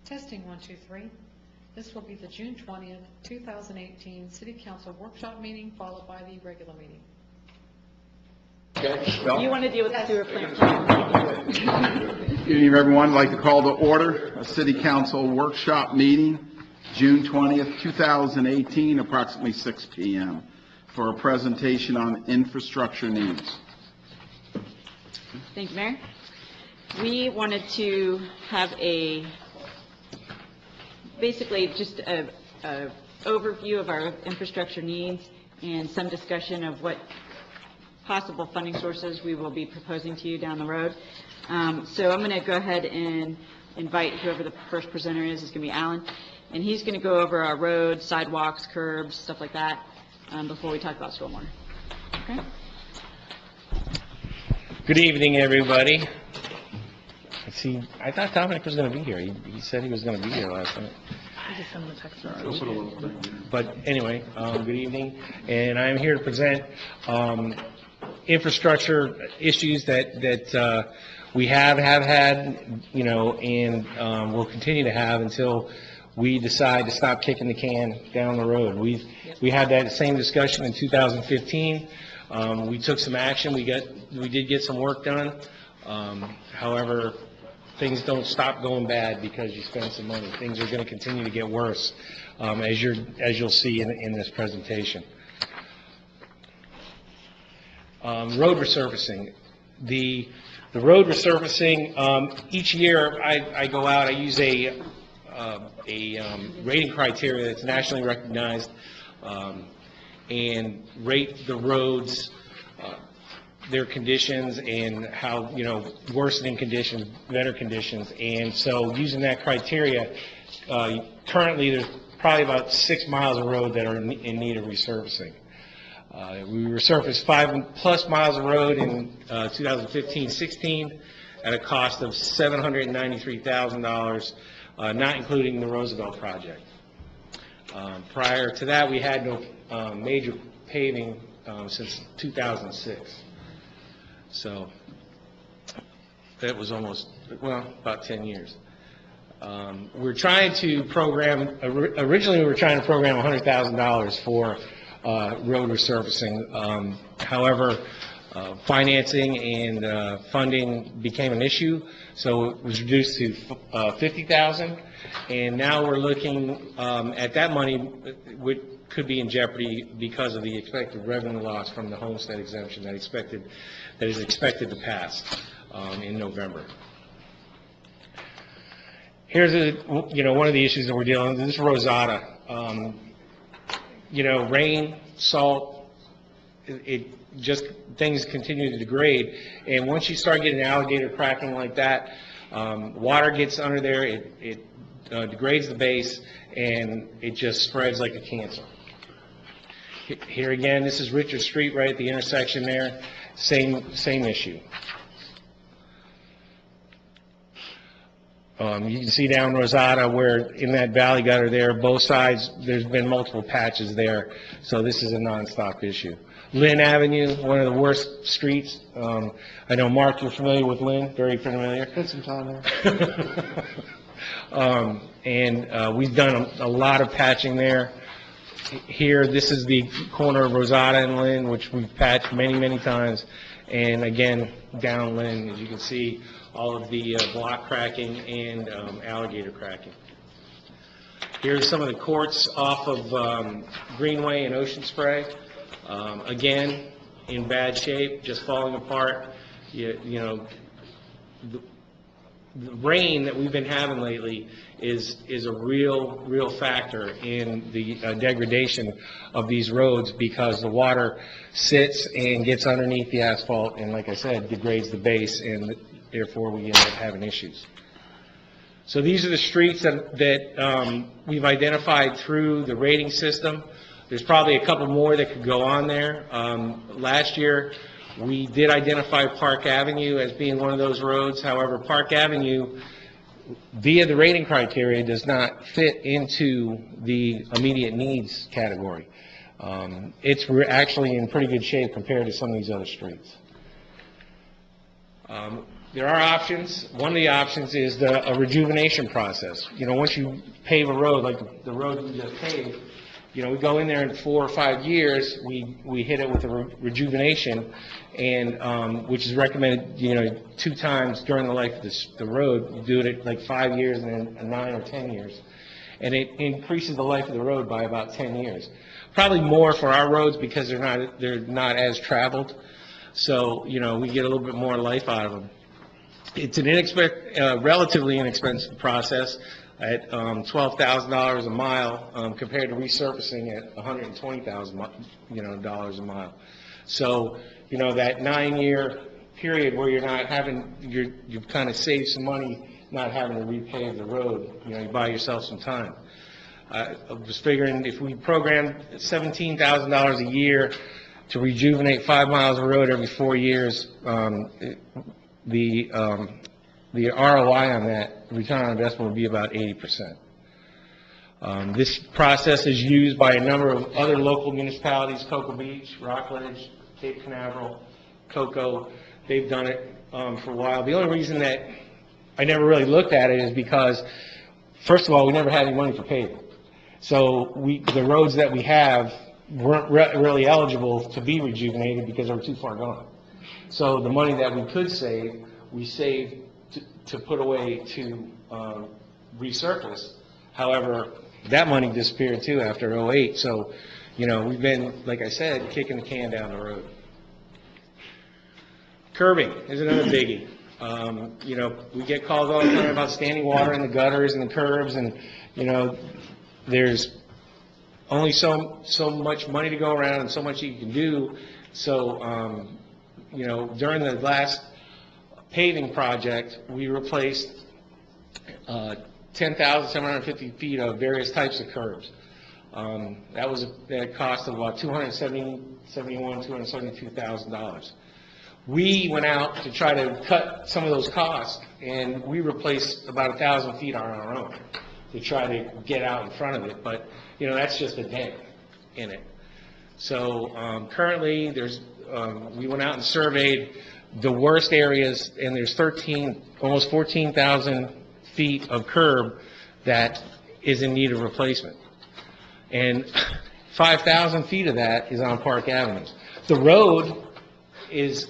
Testing 1, 2, 3. This will be the June 20th, 2018 City Council workshop meeting followed by the regular meeting. Okay. Well, You want to deal with the sewer plant? good evening, everyone. I'd like to call to order a City Council workshop meeting, June 20th, 2018, approximately 6 p.m., for a presentation on infrastructure needs. Thank you, Mayor. We wanted to have basically just a overview of our infrastructure needs and some discussion of what possible funding sources we will be proposing to you down the road. So I'm going to go ahead and invite whoever the first presenter is. It's going to be Alan, and he's going to go over our roads, sidewalks, curbs, stuff like that, before we talk about stormwater. Okay? Good evening, everybody. See, I thought Dominic was going to be here. He said he was going to be here last night. I just sent him a text. But anyway, good evening, and I'm here to present infrastructure issues that we have had, you know, and will continue to have until we decide to stop kicking the can down the road. We had that same discussion in 2015. We took some action. We did get some work done. However, things don't stop going bad because you spend some money. Things are going to continue to get worse, as you'll see in this presentation. Road resurfacing. The road resurfacing, each year I go out, I use a rating criteria that's nationally recognized, and rate the roads, their conditions, and how, you know, worsening conditions, better conditions. And so using that criteria, currently there's probably about 6 miles of road that are in need of resurfacing. We resurfaced 5+ miles of road in 2015-16 at a cost of $793,000, not including the Roosevelt project. Prior to that, we had no major paving since 2006. So that was about 10 years. We're trying to program, originally we were trying to program $100,000 for road resurfacing. However, financing and funding became an issue, so it was reduced to $50,000, and now we're looking at that money, which could be in jeopardy because of the expected revenue loss from the homestead exemption that is expected to pass in November. Here's one of the issues that we're dealing with. This is Rosada. Rain, salt, things continue to degrade, and once you start getting alligator cracking like that, water gets under there, it degrades the base, and it just spreads like a cancer. Here again, this is Richard Street right at the intersection there, same issue. You can see down Rosada where in that valley gutter there, both sides, there's been multiple patches there, so this is a nonstop issue. Lynn Avenue, one of the worst streets. I know, Mark, you're familiar with Lynn, very familiar. Spent some time there. We've done a lot of patching there. Here, this is the corner of Rosada and Lynn, which we've patched many, many times. And again, down Lynn, as you can see, all of the block cracking and alligator cracking. Here's some of the courts off of Greenway and Ocean Spray. Again, in bad shape, just falling apart. The rain that we've been having lately is a real factor in the degradation of these roads, because the water sits and gets underneath the asphalt and, like I said, degrades the base, and therefore we end up having issues. So these are the streets that we've identified through the rating system. There's probably a couple more that could go on there. Last year we did identify Park Avenue as being one of those roads. However, Park Avenue, via the rating criteria, does not fit into the immediate needs category. It's actually in pretty good shape compared to some of these other streets. There are options. One of the options is a rejuvenation process. You know, once you pave a road, like the road we just paved, you know, we go in there in 4 or 5 years, we hit it with a rejuvenation, and, which is recommended, you know, 2 times during the life of the road. You do it at like 5 years and then 9 or 10 years. And it increases the life of the road by about 10 years. Probably more for our roads because they're not as traveled. So, you know, we get a little bit more life out of them. It's an relatively inexpensive process at $12,000 a mile compared to resurfacing at $120,000, you know, dollars a mile. So, you know, that 9-year period where you're not having, you've kind of saved some money not having to repave the road. You know, you buy yourself some time. I was figuring if we programmed $17,000 a year to rejuvenate 5 miles of road every 4 years, the ROI on that, return on investment, would be about 80%. This process is used by a number of other local municipalities, Cocoa Beach, Rockledge, Cape Canaveral, Cocoa. They've done it for a while. The only reason that I never really looked at it is because, first of all, we never had any money for paving. So the roads that we have weren't really eligible to be rejuvenated because they were too far gone. So the money that we could save, we saved to put away to resurface. However, that money disappeared too after '08. So, you know, we've been, like I said, kicking the can down the road. Curbing is another biggie. You know, we get calls all the time about standing water in the gutters and the curbs, and, you know, there's only so much money to go around and so much you can do. So, you know, during the last paving project, we replaced 10,750 feet of various types of curbs. That was at a cost of about $272,000. We went out to try to cut some of those costs, and we replaced about 1,000 feet on our own to try to get out in front of it. But, you know, that's just a dent in it. So currently, we went out and surveyed the worst areas, and there's almost 14,000 feet of curb that is in need of replacement. And 5,000 feet of that is on Park Avenue. The road is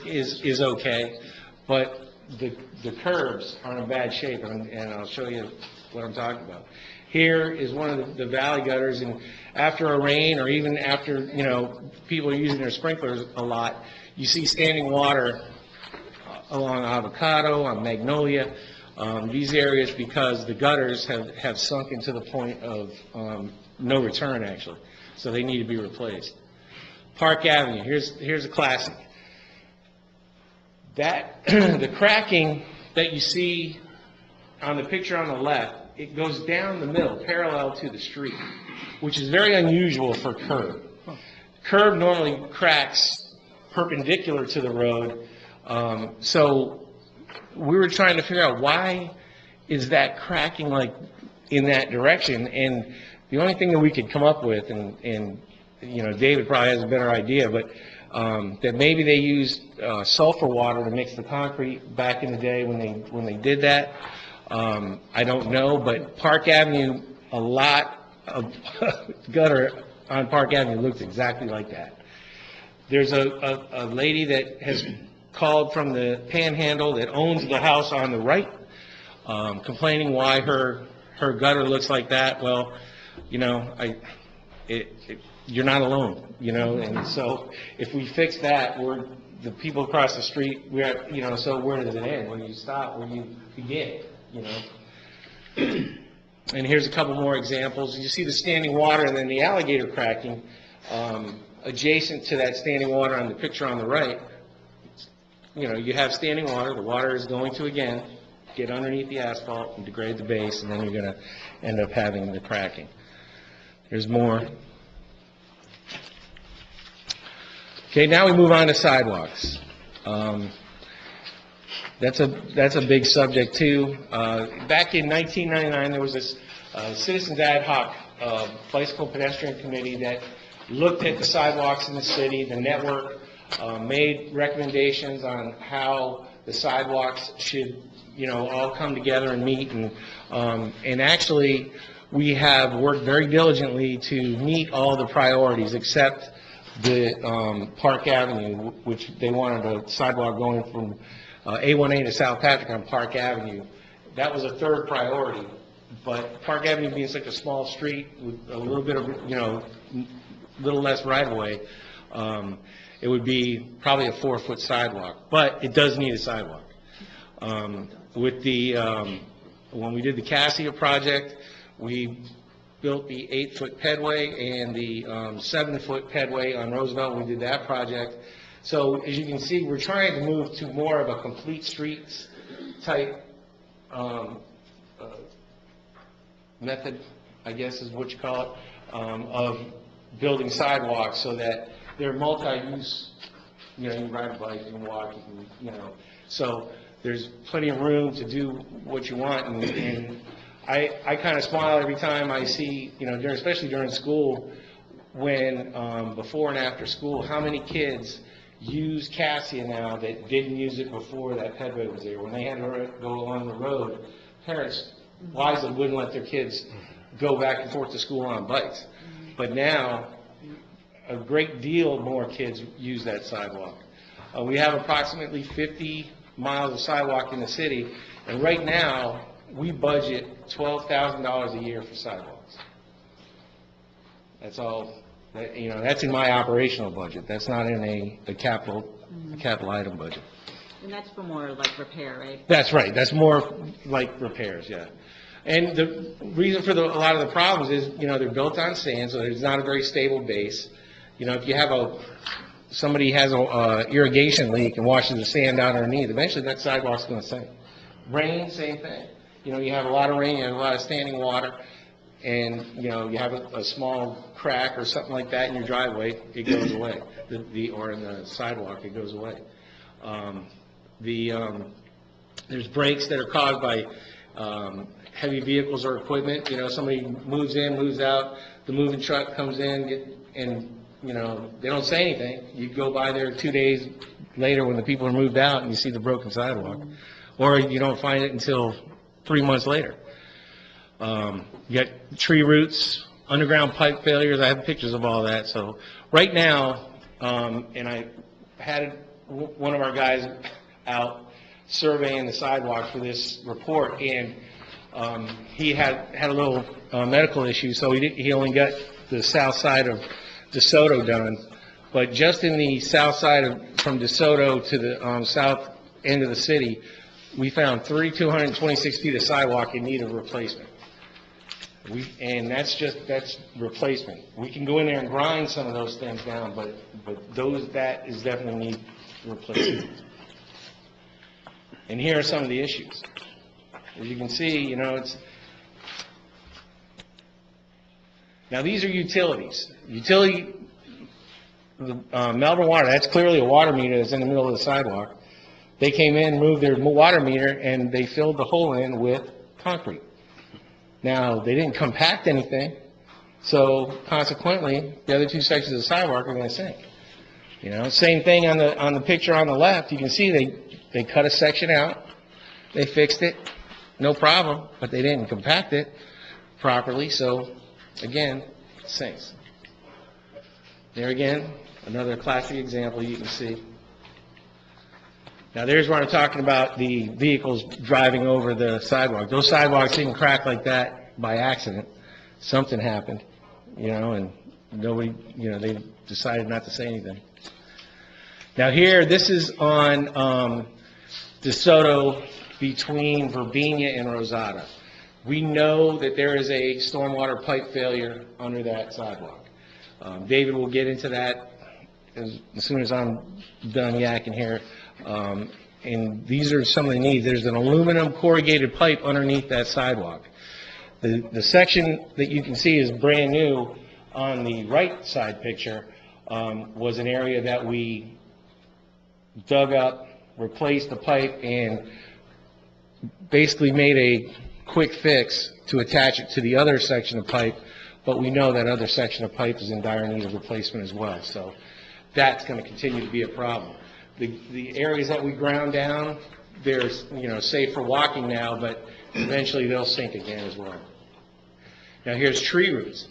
okay, but the curbs are in bad shape, and I'll show you what I'm talking about. Here is one of the valley gutters, and after a rain, or even after, you know, people are using their sprinklers a lot, you see standing water along Avocado, on Magnolia, these areas, because the gutters have sunken to the point of no return, actually. So they need to be replaced. Park Avenue, here's a classic. The cracking that you see on the picture on the left, it goes down the middle, parallel to the street, which is very unusual for curb. Curb normally cracks perpendicular to the road. So we were trying to figure out, why is that cracking like in that direction? And the only thing that we could come up with, and you know, David probably has a better idea, but that maybe they used sulfur water to mix the concrete back in the day when they did that. I don't know, but Park Avenue, a lot of gutter on Park Avenue looks exactly like that. There's a lady that has called from the Panhandle that owns the house on the right, complaining why her gutter looks like that. Well, you know, you're not alone, you know, and so if we fix that, the people across the street, you know, so where does it end? Where do you stop? Where do you begin, you know? And here's a couple more examples. You see the standing water and then the alligator cracking. Adjacent to that standing water on the picture on the right, you know, you have standing water. The water is going to, again, get underneath the asphalt and degrade the base, and then you're going to end up having the cracking. There's more. Okay, now we move on to sidewalks. That's a big subject too. Back in 1999, there was this Citizens Ad Hoc Bicycle Pedestrian Committee that looked at the sidewalks in the city. The network made recommendations on how the sidewalks should, all come together and meet, and actually, we have worked very diligently to meet all the priorities except the Park Avenue, which they wanted a sidewalk going from A1A to South Patrick on Park Avenue. That was a third priority, but Park Avenue being such a small street with a little bit of, little less right-of-way, it would be probably a 4-foot sidewalk, but it does need a sidewalk. With the, when we did the Cassia project, we built the 8-foot pedway and the 7-foot pedway on Roosevelt. We did that project. So as you can see, we're trying to move to more of a complete streets type method, I guess is what you call it, of building sidewalks so that they're multi-use. You can ride a bike, you can walk, you can, so there's plenty of room to do what you want, and I kind of smile every time I see, especially during school, when before and after school, how many kids use Cassia now that didn't use it before that pedway was there. When they had to go along the road, parents wisely wouldn't let their kids go back and forth to school on bikes. But now, a great deal more kids use that sidewalk. We have approximately 50 miles of sidewalk in the city, and right now, we budget $12,000 a year for sidewalks. That's all, that's in my operational budget. That's not in a capital item budget. And that's for more like repair, right? That's right. That's more like repairs, yeah. And the reason for a lot of the problems is, they're built on sand, so there's not a very stable base. If you have somebody has a irrigation leak and washes the sand down underneath, eventually that sidewalk's going to sink. Rain, same thing. You have a lot of rain, you have a lot of standing water, and, you have a small crack or something like that in your driveway, it goes away. Or in the sidewalk, it goes away. There's breaks that are caused by heavy vehicles or equipment. Somebody moves in, moves out, the moving truck comes in, and they don't say anything. You go by there 2 days later when the people are moved out and you see the broken sidewalk. Or you don't find it until 3 months later. You got tree roots, underground pipe failures. I have pictures of all that. So right now, and I had one of our guys out surveying the sidewalk for this report, and he had a little medical issue, so he only got the south side of DeSoto done. But just in the south side from DeSoto to the south end of the city, we found 3,226 feet of sidewalk in need of replacement. And that's replacement. We can go in there and grind some of those things down, but that is definitely need replacement. And here are some of the issues. As you can see, now these are utilities. Melbourne Water, that's clearly a water meter that's in the middle of the sidewalk. They came in, moved their water meter, and they filled the hole in with concrete. Now, they didn't compact anything, so consequently, the other two sections of the sidewalk are going to sink. Same thing on the picture on the left. You can see they cut a section out, they fixed it, no problem, but they didn't compact it properly, so again, it sinks. There again, another classic example you can see. Now, there's where I'm talking about the vehicles driving over the sidewalk. Those sidewalks didn't crack like that by accident. Something happened, and nobody, they decided not to say anything. Now here, this is on DeSoto between Verbena and Rosada. We know that there is a stormwater pipe failure under that sidewalk. David will get into that as soon as I'm done yakking here. And these are some of the needs. There's an aluminum corrugated pipe underneath that sidewalk. The section that you can see is brand new on the right side picture was an area that we dug up, replaced the pipe, and basically made a quick fix to attach it to the other section of pipe, but we know that other section of pipe is in dire need of replacement as well. So that's going to continue to be a problem. the areas that we ground down, they're, safe for walking now, but eventually they'll sink again as well. Now, here's tree roots.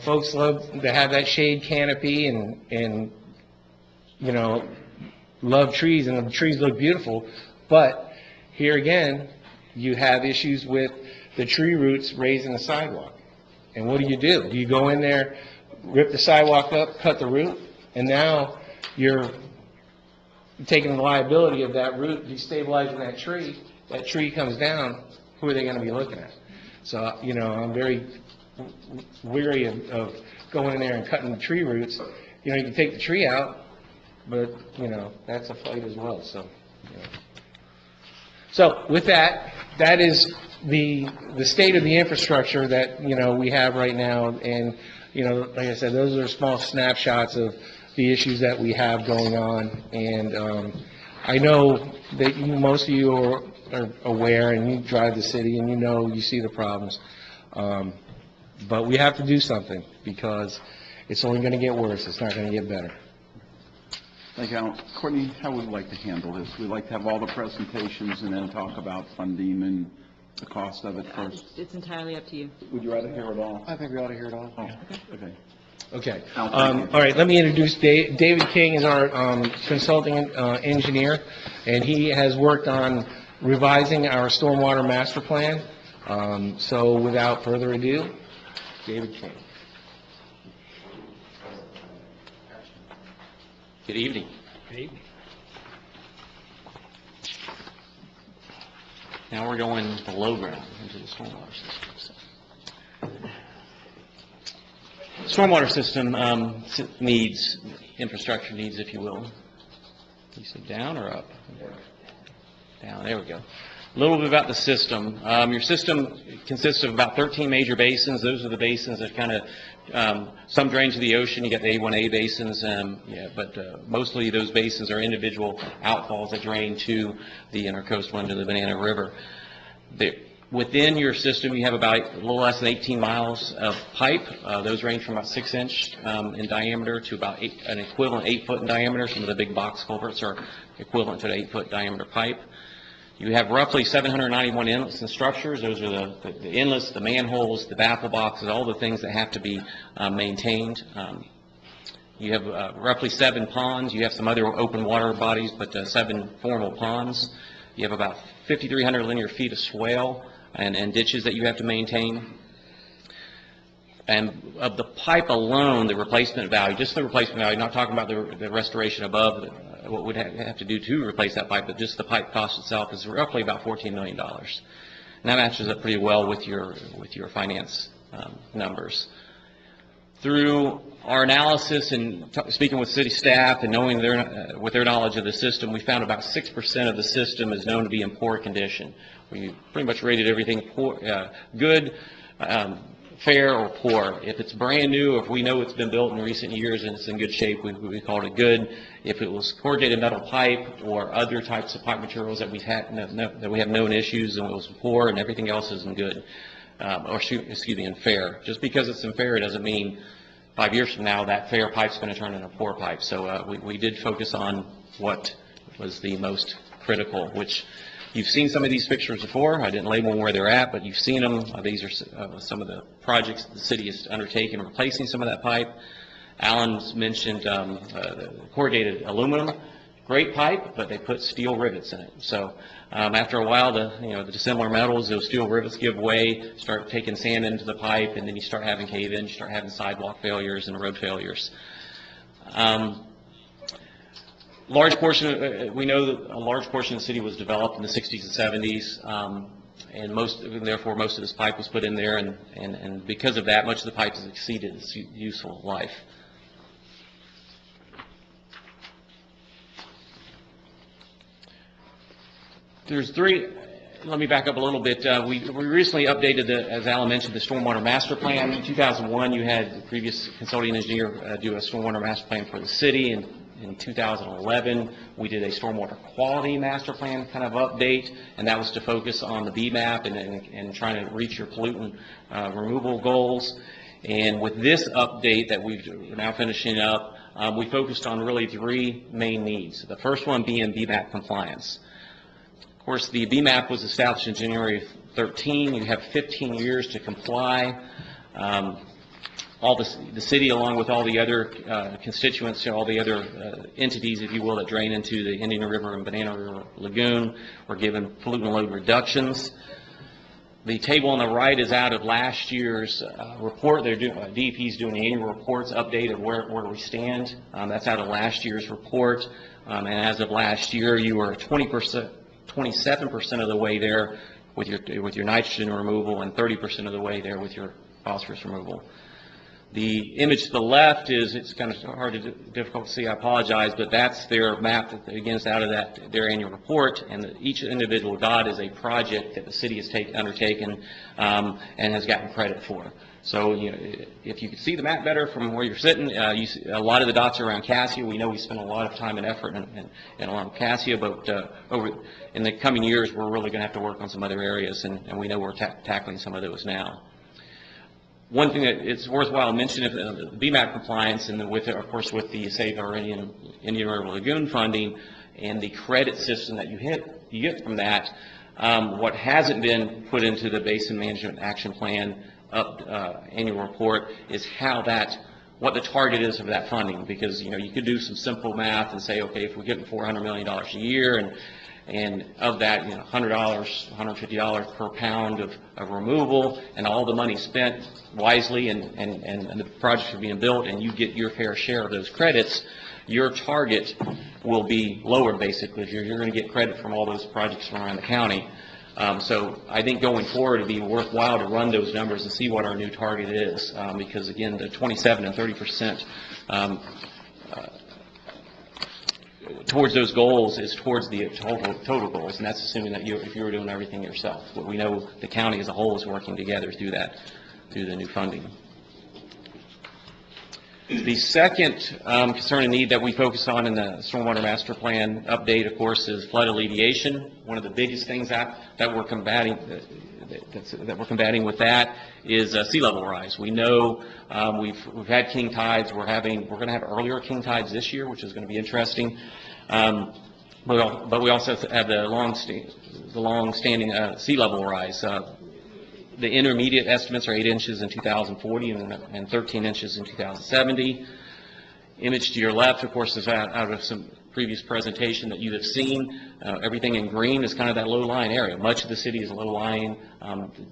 Folks love to have that shade canopy and love trees, and the trees look beautiful, but here again, you have issues with the tree roots raising the sidewalk. And what do? Do you go in there, rip the sidewalk up, cut the root, and now you're taking the liability of that root, destabilizing that tree comes down, who are they going to be looking at? So, I'm very weary of going in there and cutting the tree roots. You can take the tree out, but, that's a fight as well, so. So with that is the state of the infrastructure that, we have right now, and, like I said, those are small snapshots of the issues that we have going on, and I know that most of you are aware, and you drive the city, and you see the problems, but we have to do something, because it's only going to get worse, it's not going to get better. Thank you, Alan. Courtney, how would you like to handle this? We'd like to have all the presentations and then talk about funding and the cost of it first. It's entirely up to you. Would you rather hear it all? I think we ought to hear it all. Oh, okay. Okay. Al, thank you. All right, let me introduce David King is our consulting engineer, and he has worked on revising our stormwater master plan. So without further ado, David King. Good evening. Good evening. Now we're going below ground into the stormwater system. Stormwater system needs, infrastructure needs, if you will. You said down or up? Down, there we go. A little bit about the system. Your system consists of about 13 major basins. Those are the basins that kind of, some drain to the ocean. You got the A1A basins, but mostly those basins are individual outfalls that drain to the intercoastal into the Banana River. Within your system, you have about a little less than 18 miles of pipe. Those range from about 6-inch in diameter to about an equivalent 8-foot in diameter. Some of the big box culverts are equivalent to an 8-foot diameter pipe. You have roughly 791 inlets and structures. Those are the inlets, the manholes, the baffle boxes, all the things that have to be maintained. You have roughly 7 ponds. You have some other open water bodies, but 7 formal ponds. You have about 5,300 linear feet of swale and ditches that you have to maintain. And of the pipe alone, the replacement value, just the replacement value, not talking about the restoration above, what would have to do to replace that pipe, but just the pipe cost itself is roughly about $14 million. And that matches up pretty well with your finance numbers. Through our analysis and speaking with city staff and knowing with their knowledge of the system, we found about 6% of the system is known to be in poor condition. We pretty much rated everything poor, good, fair, or poor. If it's brand new, if we know it's been built in recent years and it's in good shape, we call it a good. If it was corrugated metal pipe or other types of pipe materials that we have known issues and it was poor, and everything else is in good, in fair. Just because it's in fair, it doesn't mean 5 years from now that fair pipe's going to turn into a poor pipe. So we did focus on what was the most critical, which you've seen some of these pictures before. I didn't label them where they're at, but you've seen them. These are some of the projects the city has undertaken replacing some of that pipe. Alan's mentioned the corrugated aluminum. Great pipe, but they put steel rivets in it. So after a while, the dissimilar metals, those steel rivets give way, start taking sand into the pipe, and then you start having cave-ins, you start having sidewalk failures and road failures. Large portion, we know that a large portion of the city was developed in the 60s and 70s, and therefore most of this pipe was put in there, and because of that, much of the pipe has exceeded its useful life. There's 3, let me back up a little bit. We recently updated, as Alan mentioned, the stormwater master plan. In 2001, you had the previous consulting engineer do a stormwater master plan for the city, and in 2011, we did a stormwater quality master plan kind of update, and that was to focus on the BMAP and trying to reach your pollutant removal goals. And with this update that we're now finishing up, we focused on really three main needs. The first one being BMAP compliance. Of course, the BMAP was established in January of 13. You have 15 years to comply. All the city, along with all the other constituents, all the other entities, if you will, that drain into the Indian River and Banana River Lagoon, were given pollutant load reductions. The table on the right is out of last year's report. They're doing, DEP's doing the annual reports update of where we stand. That's out of last year's report. And as of last year, you were 20%, 27% of the way there with your nitrogen removal, and 30% of the way there with your phosphorus removal. The image to the left is, it's kind of difficult to see, I apologize, but that's their map that, again, is out of their annual report, and each individual dot is a project that the city has undertaken and has gotten credit for. So, you know, if you can see the map better from where you're sitting, you see a lot of the dots are around Cassia. We know we spend a lot of time and effort in along Cassia, but in the coming years, we're really going to have to work on some other areas, and we know we're tackling some of those now. One thing that it's worthwhile mentioning, the BMAP compliance, and of course, with the Save Our Indian River Lagoon funding and the credit system that you get from that, what hasn't been put into the Basin Management Action Plan annual report is what the target is of that funding. Because, you know, you could do some simple math and say, okay, if we're getting $400 million a year, and of that, you know, $100, $150 per pound of removal, and all the money spent wisely, and the projects are being built, and you get your fair share of those credits, your target will be lower, basically. You're going to get credit from all those projects from around the county. So I think going forward, it'd be worthwhile to run those numbers and see what our new target is, because again, the 27 and 30% towards those goals is towards the total goals, and that's assuming that if you were doing everything yourself. But we know the county as a whole is working together through the new funding. The second concern and need that we focus on in the Stormwater Master Plan update, of course, is flood alleviation. One of the biggest things that we're combating with that is sea level rise. We know we've had king tides. We're going to have earlier king tides this year, which is going to be interesting. But we also have the long-standing sea level rise. The intermediate estimates are 8 inches in 2040 and 13 inches in 2070. Image to your left, of course, is out of some previous presentation that you have seen. Everything in green is kind of that low-lying area. Much of the city is low-lying,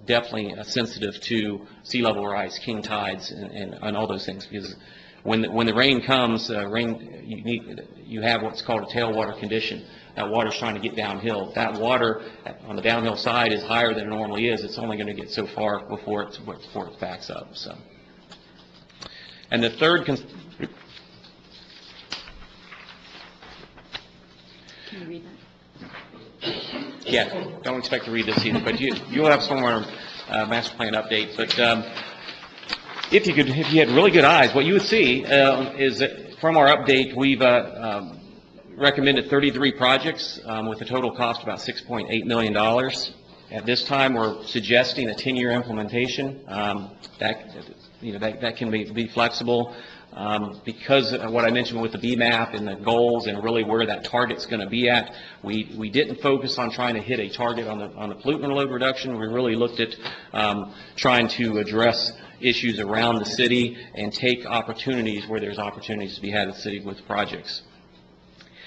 definitely sensitive to sea level rise, king tides, and all those things. Because when the rain comes, you have what's called a tailwater condition. That water's trying to get downhill. That water on the downhill side is higher than it normally is. It's only going to get so far before it backs up. So, and the third. Can you read that? Yeah, don't expect to read this either, but you'll have Stormwater Master Plan update. But if you had really good eyes, what you would see is that from our update, we've recommended 33 projects with a total cost of about $6.8 million. At this time, we're suggesting a 10-year implementation. That can be flexible. Because of what I mentioned with the BMAP and the goals and really where that target's going to be at, we didn't focus on trying to hit a target on the pollutant load reduction. We really looked at trying to address issues around the city and take opportunities where there's opportunities to be had in the city with projects.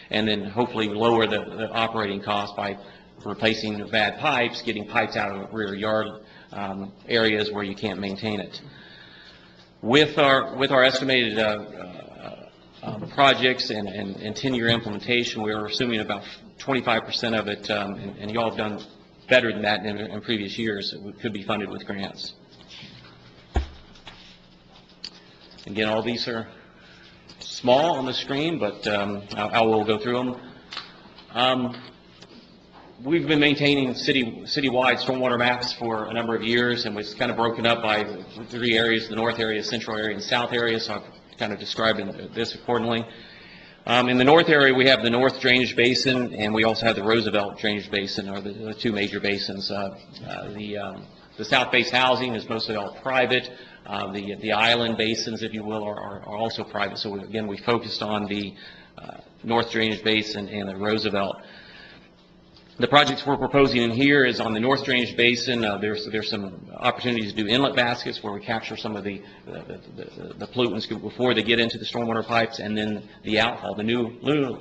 And then hopefully lower the operating costs by replacing the bad pipes, getting pipes out of rear yard areas where you can't maintain it. With our estimated projects and 10-year implementation, we're assuming about 25% of it, and you all have done better than that in previous years, it could be funded with grants. Again, all these are small on the screen, but I will go through them. We've been maintaining citywide stormwater maps for a number of years, and it's kind of broken up by 3 areas: the north area, central area, and south area. So I've kind of described this accordingly. In the north area, we have the North Drainage Basin, and we also have the Roosevelt Drainage Basin, or the 2 major basins. The The south-based housing is mostly all private. The island basins, if you will, are also private. So again, we focused on the North Drainage Basin and the Roosevelt. The projects we're proposing in here is on the North Drainage Basin. There's some opportunities to do inlet baskets where we capture some of the pollutants before they get into the stormwater pipes, and then the outfall, the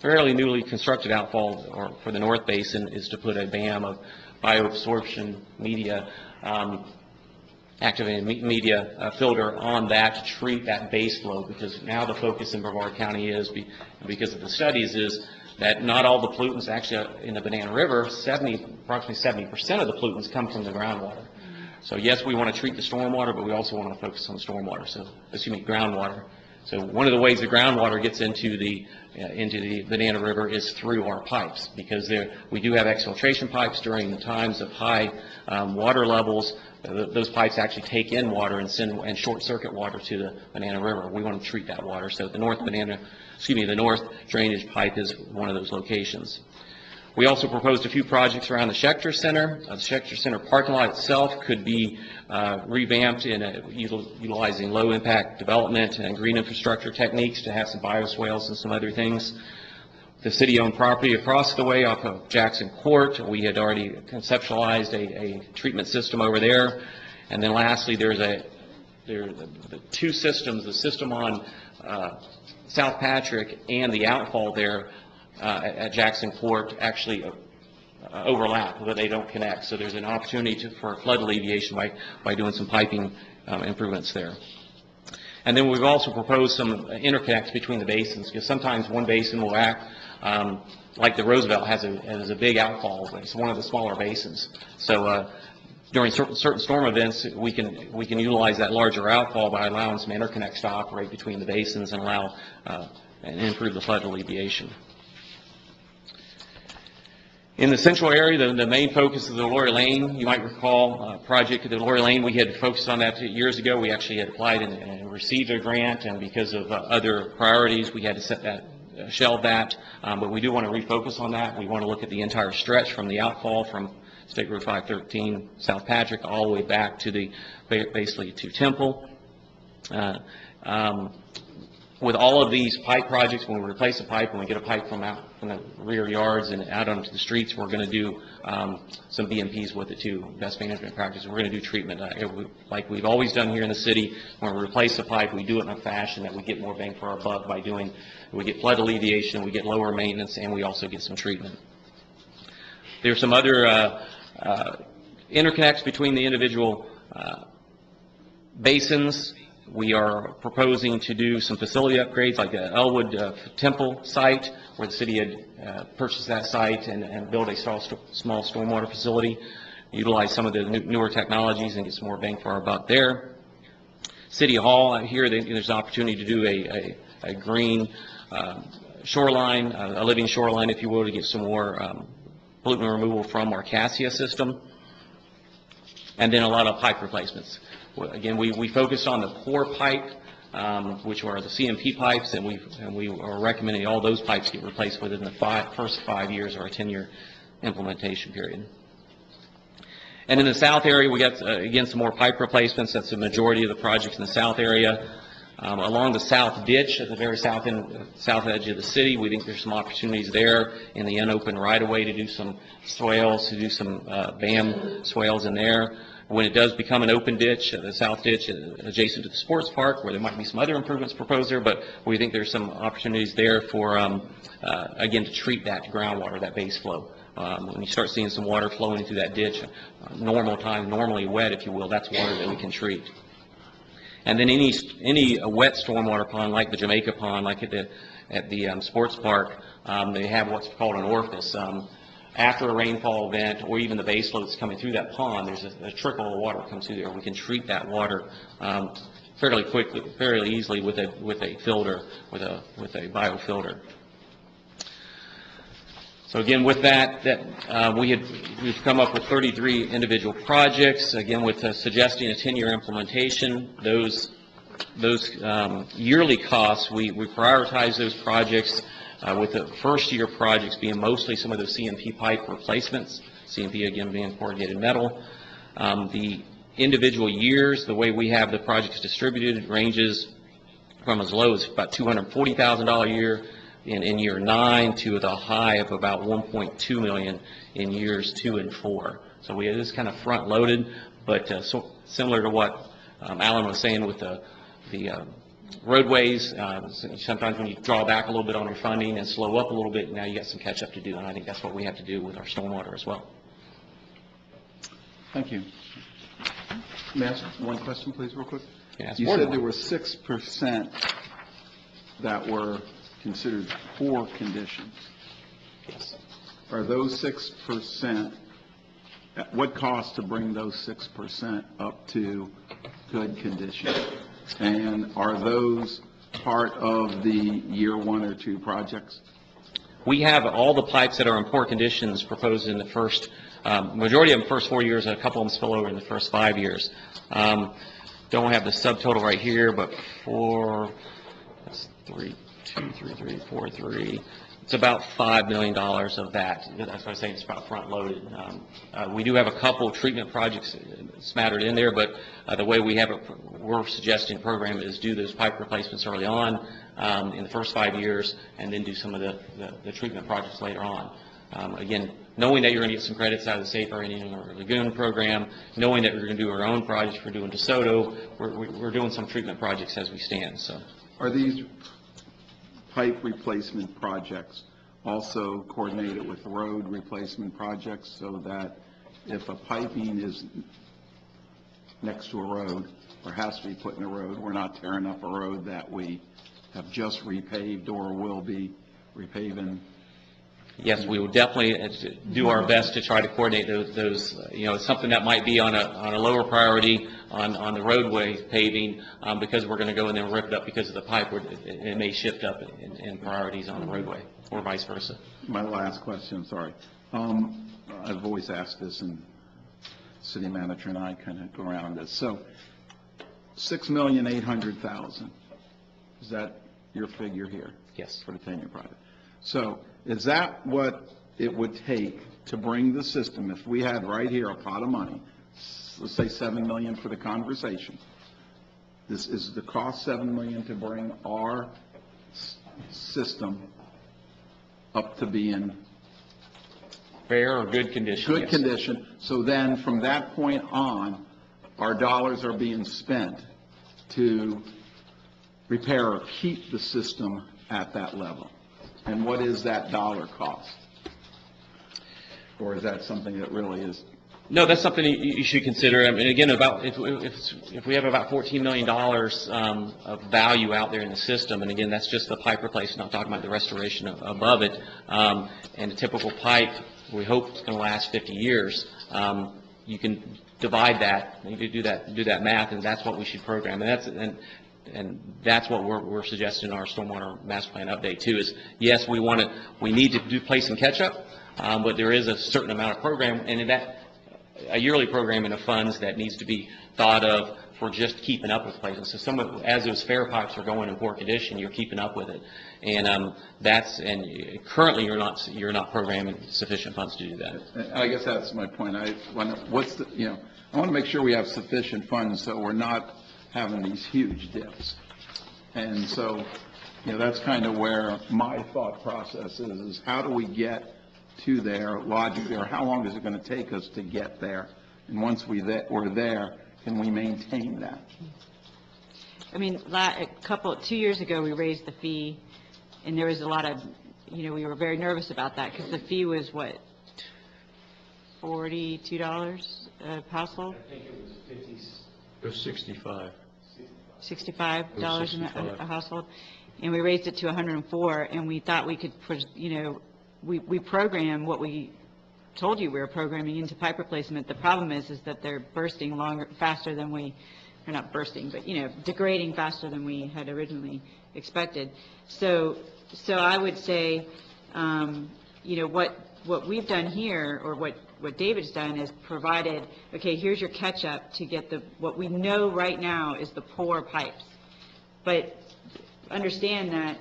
fairly newly constructed outfall for the North Basin is to put a BAM of bioabsorption media, activated media filter on that to treat that base flow, because now the focus in Brevard County is, because of the studies, is that not all the pollutants actually in the Banana River, approximately 70% of the pollutants come from the groundwater. So yes, we want to treat the stormwater, but we also want to focus on stormwater, groundwater. So one of the ways the groundwater gets into the Banana River is through our pipes, because we do have exfiltration pipes during times of high water levels. Those pipes actually take in water and short circuit water to the Banana River. We want to treat that water. So the North Drainage Pipe is one of those locations. We also proposed a few projects around the Schechter Center. The Schechter Center parking lot itself could be revamped in utilizing low-impact development and green infrastructure techniques to have some bioswales and some other things. The city-owned property across the way off of Jackson Court, we had already conceptualized a treatment system over there. And then lastly, there are the two systems, the system on South Patrick and the outfall there at Jackson Court actually overlap, but they don't connect. So there's an opportunity for flood alleviation by doing some piping improvements there. And then we've also proposed some interconnects between the basins, because sometimes one basin will act like the Roosevelt has a big outfall. It's one of the smaller basins. So during certain storm events, we can utilize that larger outfall by allowing some interconnects to operate between the basins and allow and improve the flood alleviation. In the central area, the main focus is the Lori Lane. You might recall project at the Lori Lane. We had focused on that 2 years ago. We actually had applied and received a grant, and because of other priorities, we had to shelve that. But we do want to refocus on that. We want to look at the entire stretch from the outfall from State Road 513, South Patrick, all the way back to basically to Temple. With all of these pipe projects, when we replace a pipe, when we get a pipe from the rear yards and out onto the streets, we're going to do some BMPs with it too, best management practices. We're going to do treatment. Like we've always done here in the city, when we replace a pipe, we do it in a fashion that we get more bang for our buck by doing, we get flood alleviation, we get lower maintenance, and we also get some treatment. There's some other interconnects between the individual basins. We are proposing to do some facility upgrades, like the Elwood Temple site, where the city had purchased that site and built a small stormwater facility, utilize some of the newer technologies and get some more bang for our buck there. City Hall, here there's an opportunity to do a green shoreline, a living shoreline, if you will, to get some more pollutant removal from our Cassia system. And then a lot of pipe replacements. Again, we focused on the core pipe, which are the CMP pipes, and we are recommending all those pipes get replaced within the first 5 years or a 10-year implementation period. And in the south area, we got, again, some more pipe replacements. That's the majority of the projects in the south area. Along the south ditch at the very south edge of the city, we think there's some opportunities there in the unopened right-of-way to do some swales, to do some BAM swales in there. When it does become an open ditch, the south ditch adjacent to the sports park, where there might be some other improvements proposed there, but we think there's some opportunities there for, again, to treat that groundwater, that base flow. When you start seeing some water flowing through that ditch, normally wet, if you will, that's water that we can treat. And then any wet stormwater pond, like the Jamaica Pond, like at the sports park, they have what's called an orifice. After a rainfall event, or even the base flow that's coming through that pond, there's a trickle of water that comes through there. We can treat that water fairly quickly, fairly easily with a filter, with a biofilter. So again, with that we've come up with 33 individual projects. Again, with suggesting a 10-year implementation. Those yearly costs, we prioritize those projects. With the first-year projects being mostly some of those CMP pipe replacements, CMP again being corrugated metal. The individual years, the way we have the projects distributed, ranges from as low as about $240,000 a year in year 9 to the high of about $1.2 million in years 2 and 4. So it is kind of front-loaded, but so similar to what Alan was saying with the roadways, sometimes when you draw back a little bit on your funding and slow up a little bit, now you got some catch-up to do, and I think that's what we have to do with our stormwater as well. Thank you. May I ask one question, please, real quick? Yeah, You said there were 6% that were considered poor conditions. Yes. Are those 6%, at what cost to bring those 6% up to good condition? And are those part of the year 1 or 2 projects? We have all the pipes that are in poor conditions proposed in the first, majority of them first 4 years, and a couple of them spill over in the first 5 years. Don't have the subtotal right here, but it's about $5 million of that. That's why I say it's about front-loaded. We do have a couple treatment projects smattered in there, but the way we have it, we're suggesting program is do those pipe replacements early on in the first 5 years, and then do some of the treatment projects later on. Again, knowing that you're going to get some credits out of the Safe Indian or Lagoon program, knowing that we're going to do our own projects, we're doing DeSoto, we're doing some treatment projects as we stand. So, are these pipe replacement projects also coordinated with road replacement projects, so that if a piping is next to a road or has to be put in a road, we're not tearing up a road that we have just repaved or will be repaving? yes, we will definitely do our best to try to coordinate those something that might be on a lower priority on the roadway paving, because we're going to go in there and rip it up because of the pipe, it may shift up in priorities on the roadway, or vice versa. My last question, sorry. I've always asked this, and city manager and I kind of go around this. So, $6,800,000, is that your figure here? Yes. For the 10-year project. So, is that what it would take to bring the system, if we had right here a pot of money, let's say $7 million for the conversation, this is the cost $7 million to bring our system up to being Fair or good condition? good Yes. condition, so then from that point on, our dollars are being spent to repair or keep the system at that level. And what is that dollar cost? Or is that something that really is? No, that's something you should consider. I mean, again, if we have about $14 million of value out there in the system, and again, that's just the pipe replacement, not talking about the restoration above it, and a typical pipe, we hope it's going to last 50 years. You can divide that, you can do that math, and that's what we should program. And that's what we're suggesting in our stormwater master plan update too. Is yes, we need to play some catch up, but there is a certain amount of program, and in that a yearly programming of funds that needs to be thought of for just keeping up with places. So as those fair pipes are going in poor condition, you're keeping up with it, and currently you're not programming sufficient funds to do that. I guess that's my point. I want to make sure we have sufficient funds so we're not having these huge dips. And so, that's kind of where my thought process is how do we get to there logically, or how long is it going to take us to get there? And once we're there, can we maintain that? I mean, 2 years ago, we raised the fee, and there was a lot of, we were very nervous about that, because the fee was, what, $42 a household? I think it was 50. It was 65. $65 a household, and we raised it to $104, and we thought we could, we program what we told you we were programming into pipe replacement. The problem is that they're bursting faster than they're not bursting, but, degrading faster than we had originally expected. So I would say, what we've done here, or what David's done, is provided, okay, here's your catch-up to get what we know right now is the poor pipes. But understand that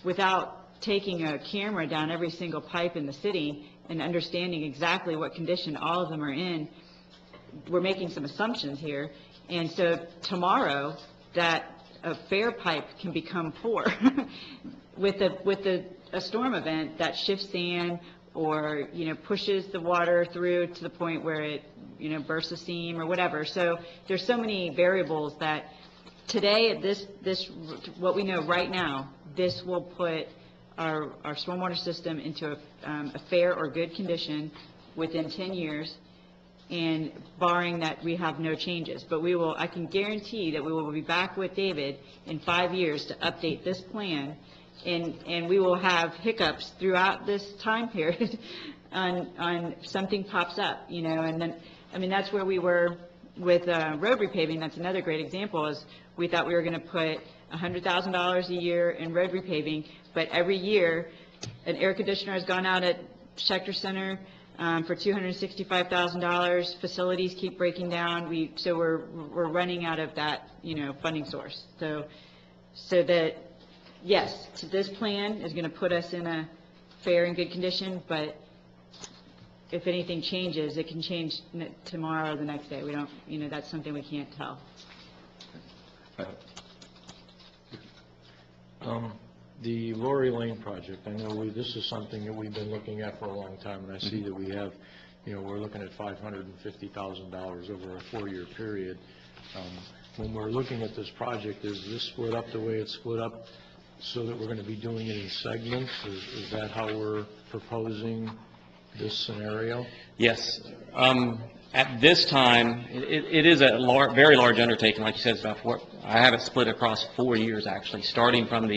without taking a camera down every single pipe in the city and understanding exactly what condition all of them are in, we're making some assumptions here, and so tomorrow, that a fair pipe can become poor with a storm event that shifts sand or, pushes the water through to the point where it, bursts a seam or whatever. So there's so many variables that today, what we know right now, this will put our stormwater system into a fair or good condition within 10 years, and barring that we have no changes. But I can guarantee that we will be back with David in 5 years to update this plan, and we will have hiccups throughout this time period on something pops up, and then, that's where we were with road repaving. That's another great example, is we thought we were going to put $100,000 a year in road repaving, but every year, an air conditioner has gone out at Schechter Center for $265,000. Facilities keep breaking down. So we're running out of that, funding source. So that, yes, this plan is going to put us in a fair and good condition, but if anything changes, it can change tomorrow or the next day. We don't, that's something we can't tell. The Lori Lane project, I know this is something that we've been looking at for a long time, and I see that we have, we're looking at $550,000 over a 4-year period. When we're looking at this project, is this split up the way it's split up so that we're going to be doing it in segments? Is that how we're proposing this scenario? Yes. At this time, it is a very large undertaking, like you said. It's about I have it split across 4 years, actually, starting from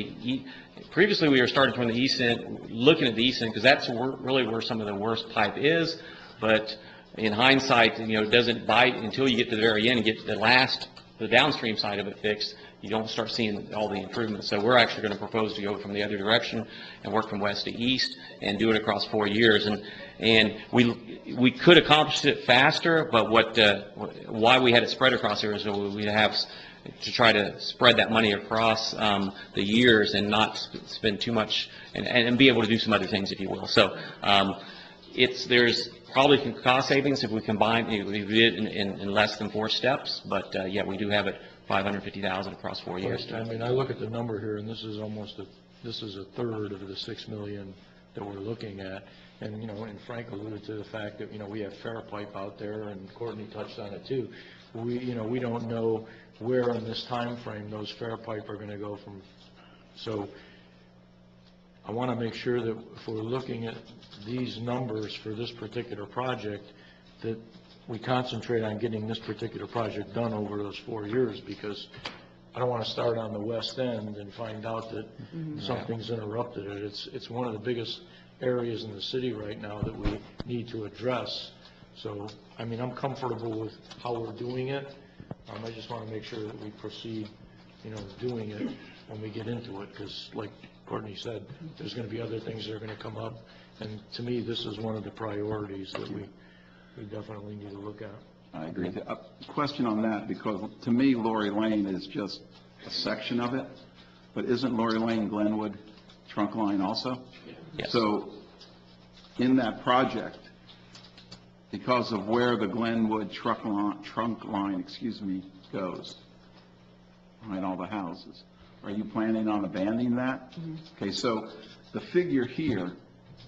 previously we were starting from the east end, looking at the east end, because that's really where some of the worst pipe is. But in hindsight, it doesn't bite until you get to the very end and get to the downstream side of it fixed. You don't start seeing all the improvements. So we're actually going to propose to go from the other direction and work from west to east and do it across 4 years. And we could accomplish it faster, but why we had it spread across here is we have to try to spread that money across the years and not spend too much and be able to do some other things, if you will. So there's probably some cost savings if we combine, we did it in less than 4 steps, but yeah, we do have it $550,000 across 4 years. I look at the number here, and this is a third of the $6 million that we're looking at. And, and Frank alluded to the fact that, we have fair pipe out there, and Courtney touched on it too. We don't know where in this time frame those fair pipe are going to go from. So I want to make sure that if we're looking at these numbers for this particular project, that we concentrate on getting this particular project done over those 4 years, because I don't want to start on the west end and find out that something's interrupted it. It's one of the biggest areas in the city right now that we need to address. So, I'm comfortable with how we're doing it. I just want to make sure that we proceed, doing it when we get into it, because like Courtney said, there's going to be other things that are going to come up. And to me, this is one of the priorities that we definitely need to look at. I agree. A question on that, because to me, Lori Lane is just a section of it, but isn't Lori Lane Glenwood trunk line also? Yes. So in that project, because of where the Glenwood trunk line goes, behind all the houses, are you planning on abandoning that? Okay, so the figure here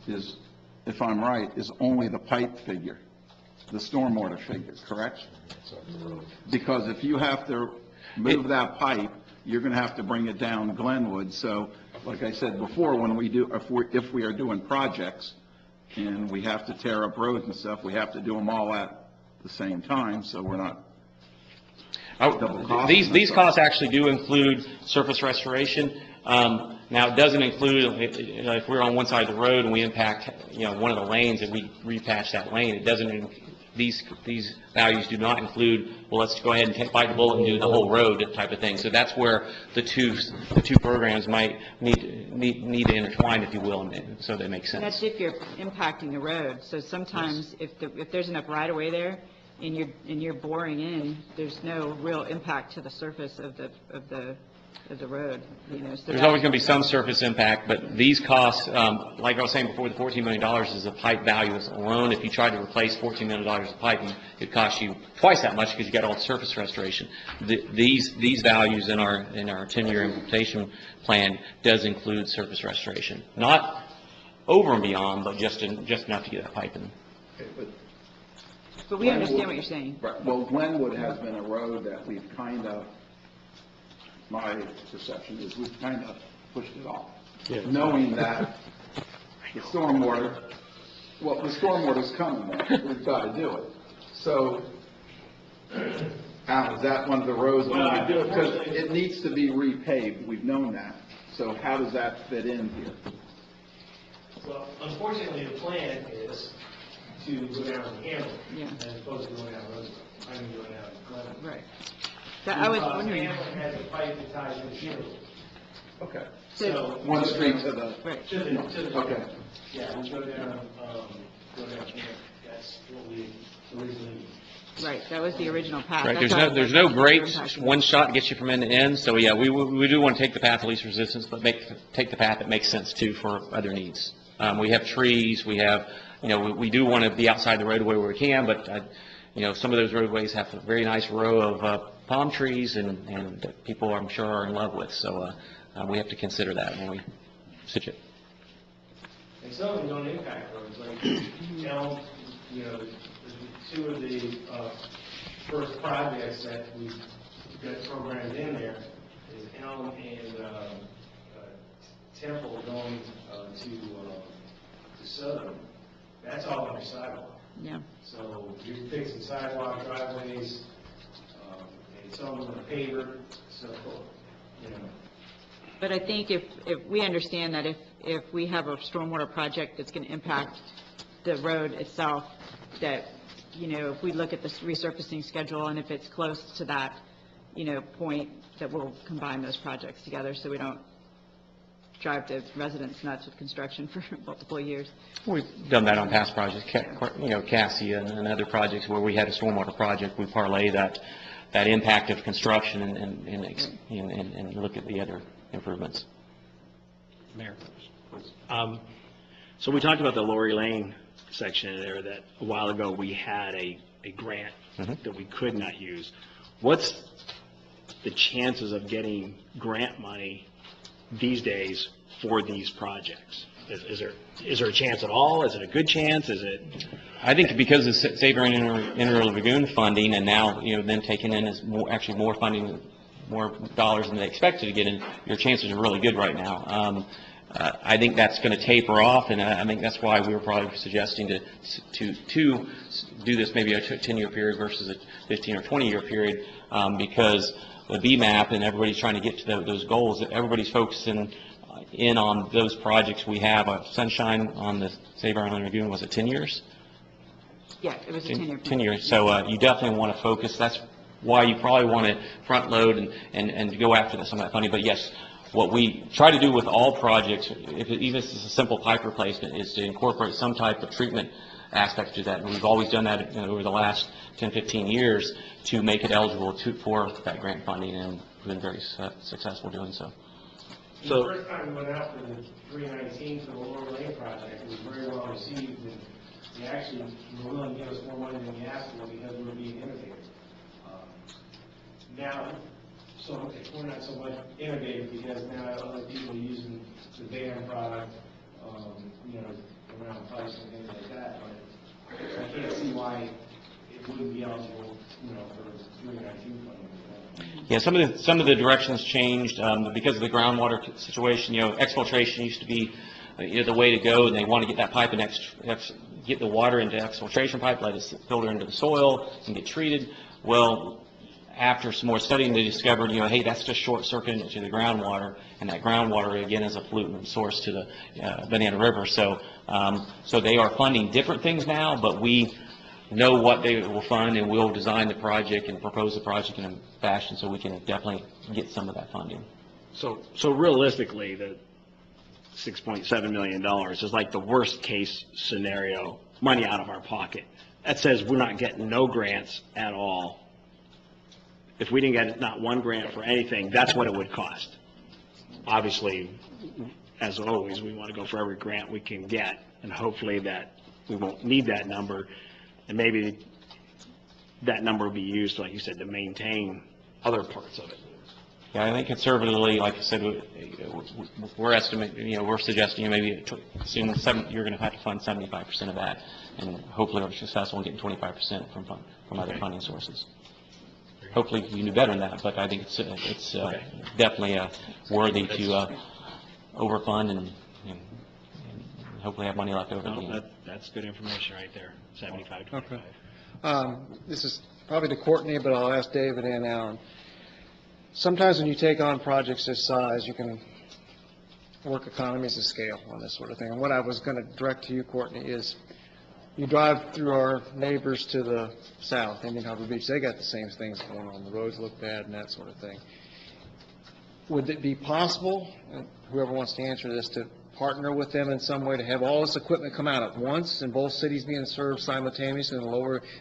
is, if I'm right, is only the pipe figure, the stormwater figure, correct? Because if you have to move that pipe, you're going to have to bring it down Glenwood. So, like I said before, when if we are doing projects and we have to tear up roads and stuff, we have to do them all at the same time, so we're not double costing. These costs actually do include surface restoration. Now, it doesn't include, if we're on one side of the road and we impact, one of the lanes and we repatch that lane, it doesn't, these values do not include, well, let's go ahead and bite the bullet and do the whole road type of thing. So that's where the two programs might need to intertwine, if you will, so that makes sense. That's if you're impacting the road. So sometimes if there's enough right-of-way there, and you're boring in, there's no real impact to the surface of the road, you know. So There's that- always going to be some surface impact, but these costs, like I was saying before, the $14 million is the pipe value alone. If you tried to replace $14 million of piping, it'd cost you twice that much because you got all the surface restoration. These values in our 10-year implementation plan does include surface restoration. Not over and beyond, but just enough to get that pipe in. Okay, but But we understand what you're saying. Right, well, Glenwood has been a road that we've kind of, my perception is we've kind of pushed it off. Yeah. Knowing that the stormwater's coming there, we've got to do it. So, Al, is that one of the roads we need to do it? Because it needs to be repaved, we've known that. So how does that fit in here? Well, unfortunately, the plan is to go down the Hamlin, Yeah. as opposed to going down Roosevelt. I mean, going down Glenwood. Right. So I was wondering, Hamlin has a pipe that ties to the Shingle. Okay. so, One street to the, right. To the. okay. Yeah, we go down Hamlin. That's what we originally. Right, that was the original path. Right, That's why there's no that's great impacting. one shot to get you from end to end, so yeah, we do want to take the path of least resistance, but take the path that makes sense too for other needs. We have trees, we have, we do want to be outside the roadway where we can, but, some of those roadways have a very nice row of palm trees and that people, I'm sure, are in love with, so we have to consider that when we stitch it. And some of them don't impact roads, like Elm, two of the first projects that we got programmed in there is Elm and Temple going to Southern. That's all on the sidewalk. Yeah, So you're fixing sidewalk, driveways, and some of them are paver, so, but I think if we understand that if we have a stormwater project that's going to impact the road itself, that, if we look at the resurfacing schedule and if it's close to that, point, that we'll combine those projects together so we don't drive the residents nuts with construction for multiple years. We've done that on past projects, Cassia and other projects where we had a stormwater project, we parlay that impact of construction and look at the other improvements. Mayor. So we talked about the Lori Lane section there that a while ago we had a grant that we could not use. What's the chances of getting grant money these days for these projects? Is there a chance at all? Is it a good chance? Is it? I think because of Saber and Inter Lagoon funding, and now, then taking in is more funding, more dollars than they expected to get in, your chances are really good right now. I think that's going to taper off, and I think that's why we were probably suggesting to do this maybe a 10-year period versus a 15 or 20-year period, because the BMAP and everybody's trying to get to those goals. Everybody's focusing in on those projects. We have Sunshine on the Saber Island Lagoon. Was it 10 years? Yeah, it was a 10-year. 10 years. So you definitely want to focus. That's why you probably want to front load and go after some of that funding. But yes, what we try to do with all projects, even if it's a simple pipe replacement, is to incorporate some type of treatment aspect to that. And we've always done that over the last 10, 15 years to make it eligible for that grant funding, and we've been very successful doing so. The first time we went out for the 319 for the Lower Lane project, it was very well received, and they actually were willing to give us more money than we asked for because we were being innovative. Now, so we're not so much innovative because now other people are using the VAM product, around pipes and things like that, but I can't see why it wouldn't be eligible, for 319 funding. Yeah, some of the directions changed because of the groundwater situation. Exfiltration used to be the way to go, and they want to get that pipe and get the water into exfiltration pipe, let it filter into the soil and get treated. Well, after some more studying, they discovered, hey, that's just short-circuiting into the groundwater, and that groundwater, again, is a pollutant source to the Banana River. So they are funding different things now, but we know what they will fund, and we'll design the project and propose the project in a fashion so we can definitely get some of that funding. So realistically, the $6.7 million is like the worst case scenario, money out of our pocket that says we're not getting no grants at all. If we didn't get not one grant for anything, that's what it would cost. Obviously, as always, we want to go for every grant we can get, and hopefully that we won't need that number, and maybe that number will be used, like you said, to maintain other parts of it. Yeah, I think conservatively, like I said, we're estimating, we're suggesting maybe assume you're going to have to fund 75% of that, and hopefully we're successful in getting 25% from other funding sources. Hopefully you can do better than that, but I think it's definitely worthy to overfund and hopefully have money left over at the end. That's good information right there, 75 to 25. Okay. This is probably to Courtney, but I'll ask David and Alan. Sometimes when you take on projects this size, you can work economies of scale on this sort of thing. And what I was going to direct to you, Courtney, is you drive through our neighbors to the south, Indian Harbor Beach, they got the same things going on. The roads look bad and that sort of thing. Would it be possible, and whoever wants to answer this, to partner with them in some way to have all this equipment come out at once and both cities being served simultaneously and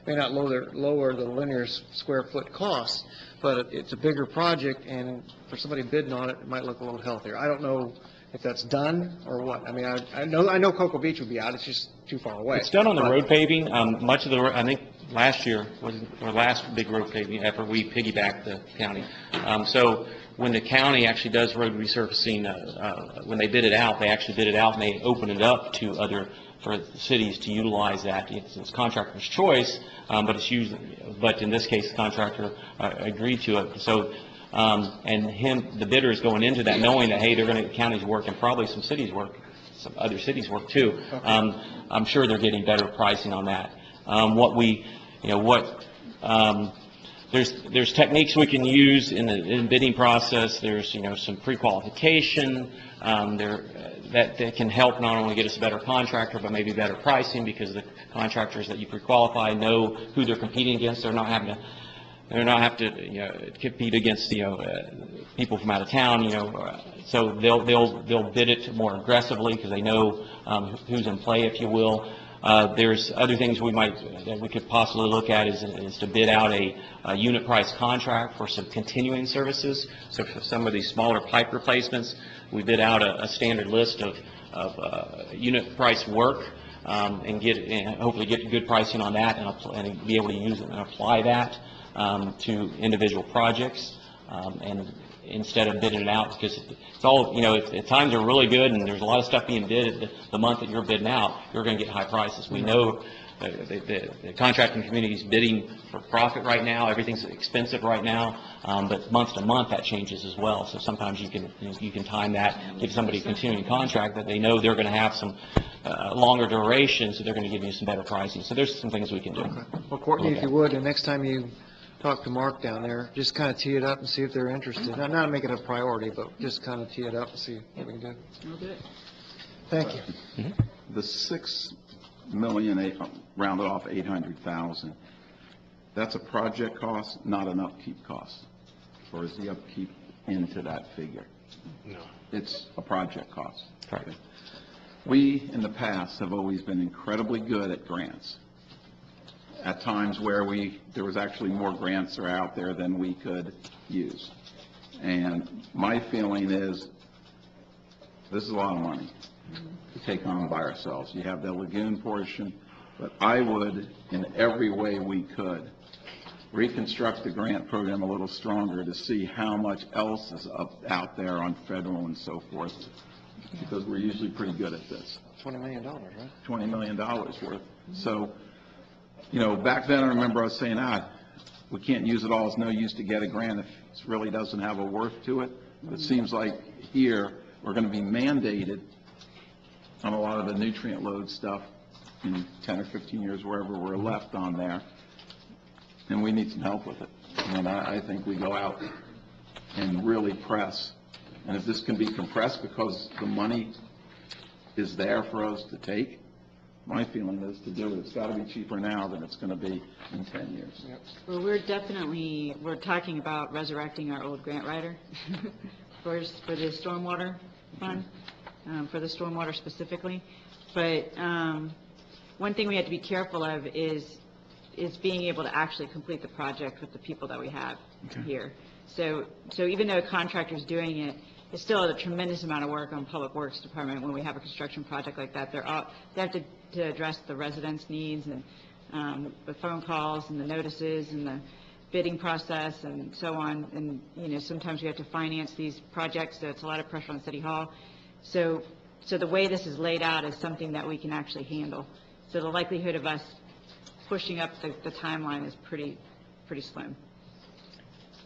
may not lower the linear square foot cost, but it's a bigger project, and for somebody bidding on it, it might look a little healthier. I don't know if that's done or what. I mean, I know Cocoa Beach would be out, it's just too far away. It's done on the road paving. Much of the, I think last year was our last big road paving effort, we piggybacked the county. So when the county actually does road resurfacing, when they bid it out, they actually bid it out and they open it up to other, for the cities to utilize that. It's contractor's choice, but in this case, the contractor agreed to it. So, and the bidder is going into that knowing that, hey, they're going to get counties work and probably some cities work, some other cities work too. Okay. I'm sure they're getting better pricing on that. There's techniques we can use in the bidding process. There's, some pre-qualification that can help not only get us a better contractor, but maybe better pricing, because the contractors that you pre-qualify know who they're competing against. They're not having to compete against, people from out of town, so they'll bid it more aggressively because they know who's in play, if you will. There's other things that we could possibly look at is to bid out a unit price contract for some continuing services. So for some of these smaller pipe replacements, we bid out a standard list of unit price work, and hopefully get good pricing on that and be able to use it and apply that to individual projects, and instead of bidding it out, because it's all, if times are really good and there's a lot of stuff being bid the month that you're bidding out, you're going to get high prices. We know the contracting community is bidding for profit right now. Everything's expensive right now, but month to month that changes as well. So sometimes you can time that, give somebody a continuing contract that they know they're going to have some longer duration, so they're going to give you some better pricing. So there's some things we can do. Okay. Well, Courtney, if you would, and next time you talk to Mark down there, just kind of tee it up and see if they're interested. Not make it a priority, but just kind of tee it up and see what we can do. Okay. Thank you. The $6 million, rounded off 800,000, that's a project cost, not an upkeep cost? Or is the upkeep into that figure? No. It's a project cost. Right. We, in the past, have always been incredibly good at grants. At times where there was actually more grants are out there than we could use. And my feeling is, this is a lot of money to take on by ourselves. You have the lagoon portion, but I would, in every way we could, reconstruct the grant program a little stronger to see how much else is out there on federal and so forth, because we're usually pretty good at this. $20 million, right? $20 million worth. So, back then I remember us saying, we can't use it all. It's no use to get a grant if it really doesn't have a worth to it. It seems like here we're going to be mandated on a lot of the nutrient load stuff in 10 or 15 years, wherever we're left on there, and we need some help with it. And I think we go out and really press. And if this can be compressed because the money is there for us to take, my feeling is to do it. It's got to be cheaper now than it's going to be in 10 years. Yep. Well, we're talking about resurrecting our old grant writer for the stormwater fund, for the stormwater specifically. But one thing we have to be careful of is is being able to actually complete the project with the people that we have here. So even though a contractor's doing it, it's still a tremendous amount of work on Public Works Department when we have a construction project like that. They have to address the residents' needs and the phone calls and the notices and the bidding process and so on. And, you know, sometimes we have to finance these projects, so it's a lot of pressure on City Hall. So the way this is laid out is something that we can actually handle. So the likelihood of us pushing up the timeline is pretty slim.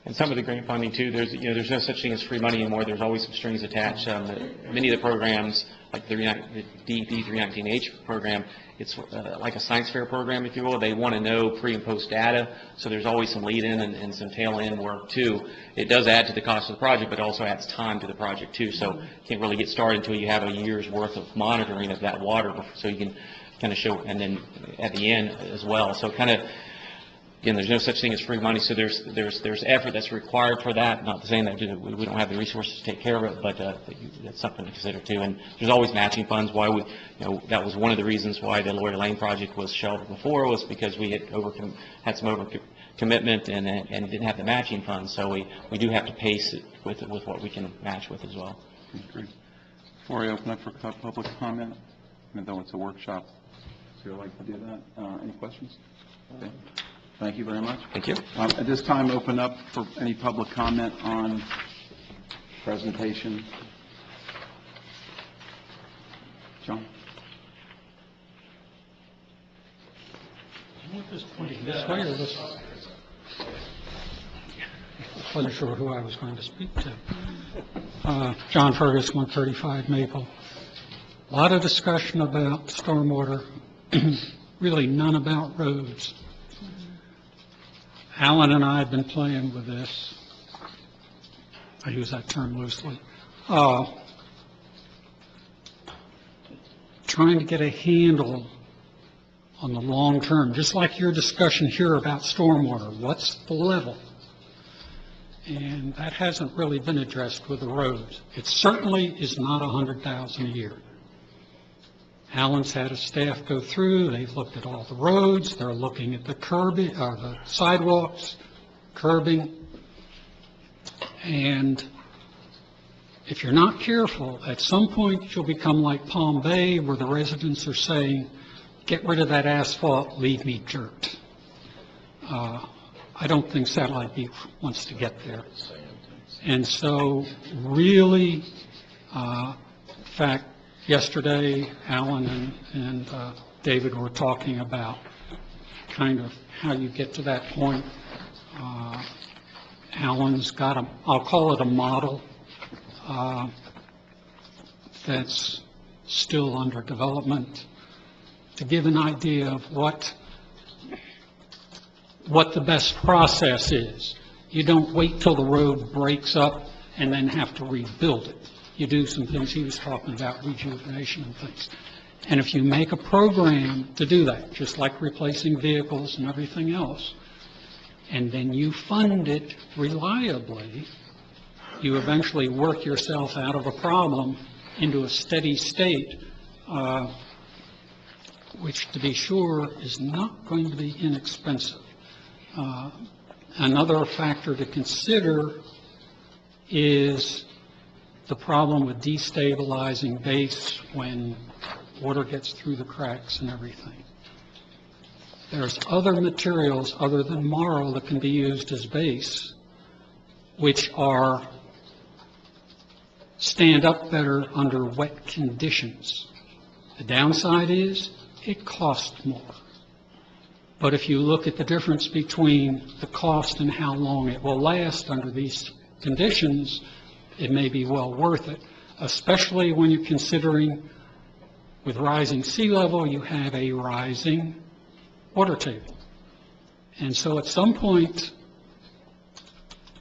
And some of the grant funding too, there's no such thing as free money anymore. There's always some strings attached. Many of the programs, like the DEP 319H program, it's like a science fair program, if you will. They want to know pre and post data, so there's always some lead in and some tail end work too. It does add to the cost of the project, but it also adds time to the project too. So you can't really get started until you have a year's worth of monitoring of that water, so you can kind of show, and then at the end as well. So kind of, again, there's no such thing as free money, so there's effort that's required for that. Not saying that we don't have the resources to take care of it, but that's something to consider too. And there's always matching funds. Why that was one of the reasons why the Lawyer Lane project was shelved before, was because we had had some overcommitment and didn't have the matching funds. So we do have to pace it with what we can match with as well. Great. Before I open up for public comment, even though it's a workshop, so you'd like to do that? Any questions? Okay. Thank you very much. Thank you. At this time, open up for any public comment on presentation. John? I want this pointing this way or this way? I wasn't sure who I was going to speak to. John Fergus, 135 Maple. A lot of discussion about stormwater, really none about roads. Alan and I have been playing with this. I use that term loosely. Trying to get a handle on the long term, just like your discussion here about stormwater. What's the level? And that hasn't really been addressed with the roads. It certainly is not $100,000 a year. Alan's had a staff go through, they've looked at all the roads, they're looking at the curbing, the sidewalks, curbing, and if you're not careful, at some point you'll become like Palm Bay, where the residents are saying, get rid of that asphalt, leave me dirt. I don't think Satellite Beach wants to get there. And so really, in fact, yesterday, Alan and David were talking about kind of how you get to that point. Alan's got I'll call it a model that's still under development to give an idea of what the best process is. You don't wait till the road breaks up and then have to rebuild it. You do some things he was talking about, rejuvenation and things. And if you make a program to do that, just like replacing vehicles and everything else, and then you fund it reliably, you eventually work yourself out of a problem into a steady state, which, to be sure, is not going to be inexpensive. Another factor to consider is the problem with destabilizing base when water gets through the cracks and everything. There's other materials other than marl that can be used as base, which stand up better under wet conditions. The downside is it costs more. But if you look at the difference between the cost and how long it will last under these conditions, it may be well worth it, especially when you're considering with rising sea level, you have a rising water table. And so at some point,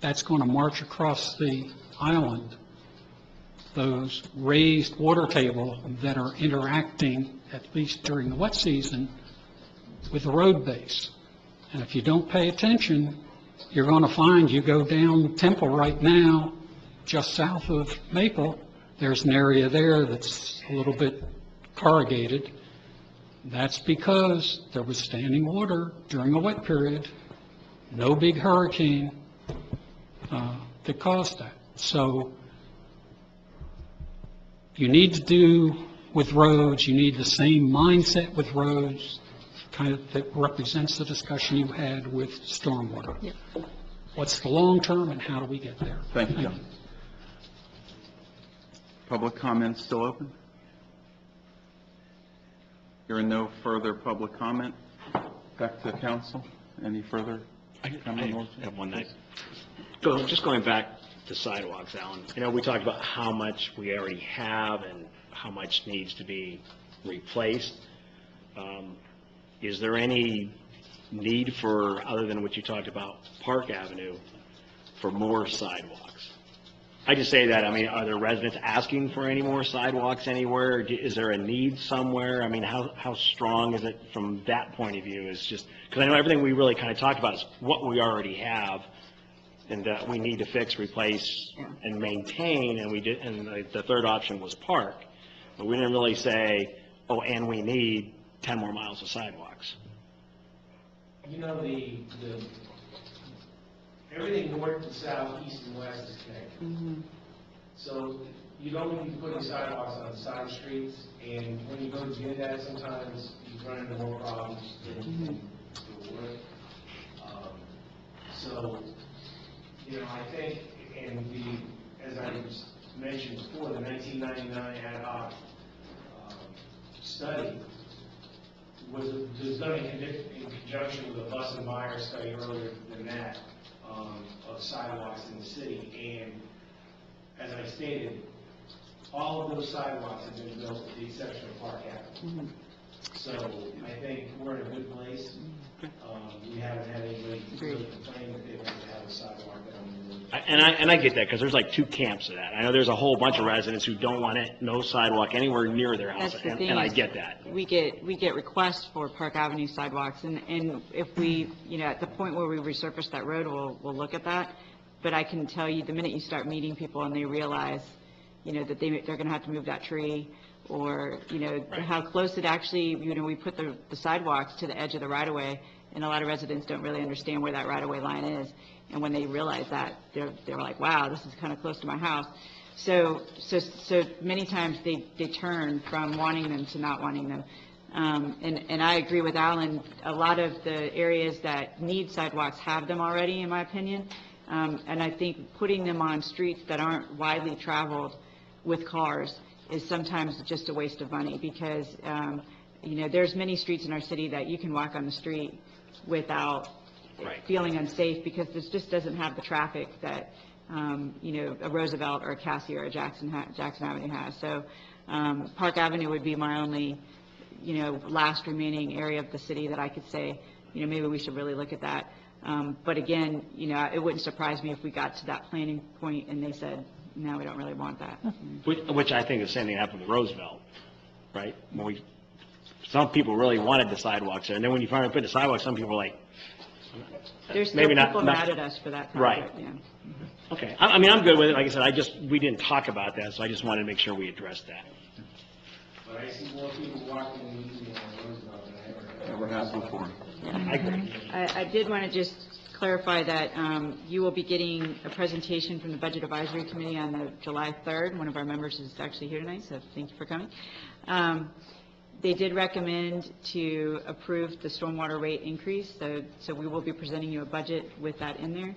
that's going to march across the island, those raised water table that are interacting, at least during the wet season, with the road base. And if you don't pay attention, you're going to find you go down Temple right now, just south of Maple, there's an area there that's a little bit corrugated. That's because there was standing water during a wet period, no big hurricane that caused that. So you need to do with roads, you need the same mindset with roads, kind of that represents the discussion you had with stormwater. Yep. What's the long term and how do we get there? Thank you, John. Public comments still open? Hearing no further public comment, back to council. Any further comment? I have one night. Just going back to sidewalks, Alan, we talked about how much we already have and how much needs to be replaced. Is there any need for, other than what you talked about, Park Avenue, for more sidewalks? I just say that, are there residents asking for any more sidewalks anywhere? Is there a need somewhere? How strong is it from that point of view? Is just, because I know everything we really kind of talked about is what we already have, and that we need to fix, replace, and maintain, and we did, and the third option was park. But we didn't really say, oh, and we need 10 more miles of sidewalks. Everything north and south, east and west is connected. So you don't need to put sidewalks on the side streets, and when you go to get that, sometimes you run into more problems than the work. So, I think, as I mentioned before, the 1999 ad hoc study was done in conjunction with a Bus and Meyer study earlier than that, of sidewalks in the city. And as I stated, all of those sidewalks have been built with the exception of Park Avenue. So I think we're in a good place. We haven't had anybody really complain that they want to have a sidewalk down the road. And I get that, because there's like two camps of that. I know there's a whole bunch of residents who don't want no sidewalk anywhere near their house, That's the thing and I is, get that. We get requests for Park Avenue sidewalks, and if we, at the point where we resurface that road, we'll look at that. But I can tell you, the minute you start meeting people and they realize, that they're going to have to move that tree, or, how close it actually, we put the sidewalks to the edge of the right-of-way, and a lot of residents don't really understand where that right-of-way line is. And when they realize that, they're like, wow, this is kind of close to my house. So many times they turn from wanting them to not wanting them. And I agree with Alan, a lot of the areas that need sidewalks have them already, in my opinion. And I think putting them on streets that aren't widely traveled with cars is sometimes just a waste of money, because, there's many streets in our city that you can walk on the street without feeling unsafe, because this just doesn't have the traffic that, a Roosevelt or a Cassia or a Jackson Avenue has. So Park Avenue would be my only, last remaining area of the city that I could say, maybe we should really look at that. But again, it wouldn't surprise me if we got to that planning point and they said, no, we don't really want that. Which I think the same thing happened with Roosevelt, right? Some people really wanted the sidewalks there, and then when you finally put the sidewalks, some people were like, There's still maybe people not mad at us for that right. project, yeah. Okay, I'm good with it. Like I said, we didn't talk about that, so I just wanted to make sure we addressed that. But I see more people walking on Roosevelt than I Never has before. I agree. I did want to just clarify that you will be getting a presentation from the Budget Advisory Committee on July 3rd. One of our members is actually here tonight, so thank you for coming. They did recommend to approve the stormwater rate increase, so we will be presenting you a budget with that in there.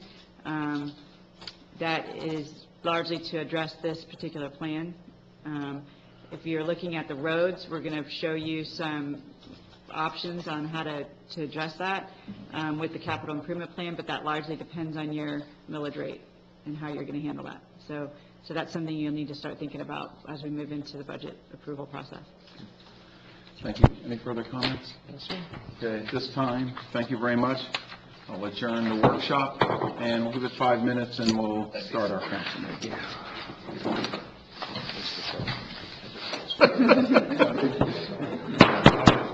That is largely to address this particular plan. If you're looking at the roads, we're going to show you some options on how to address that with the capital improvement plan, but that largely depends on your millage rate and how you're going to handle that. So that's something you'll need to start thinking about as we move into the budget approval process. Thank you. Any further comments? Yes, sir. Okay, at this time, thank you very much. I'll adjourn the workshop, and we'll give it 5 minutes, and we'll start our council meeting.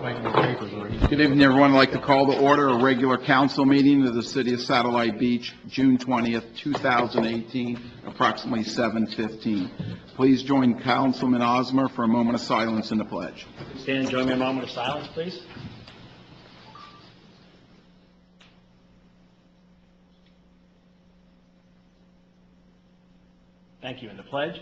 Make more papers already. Good evening, everyone. I'd like to call to order a regular council meeting of the City of Satellite Beach, June 20th, 2018, approximately 7:15. Please join Councilman Osmer for a moment of silence and the pledge. Stand and join me in a moment of silence, please. Thank you. And the pledge?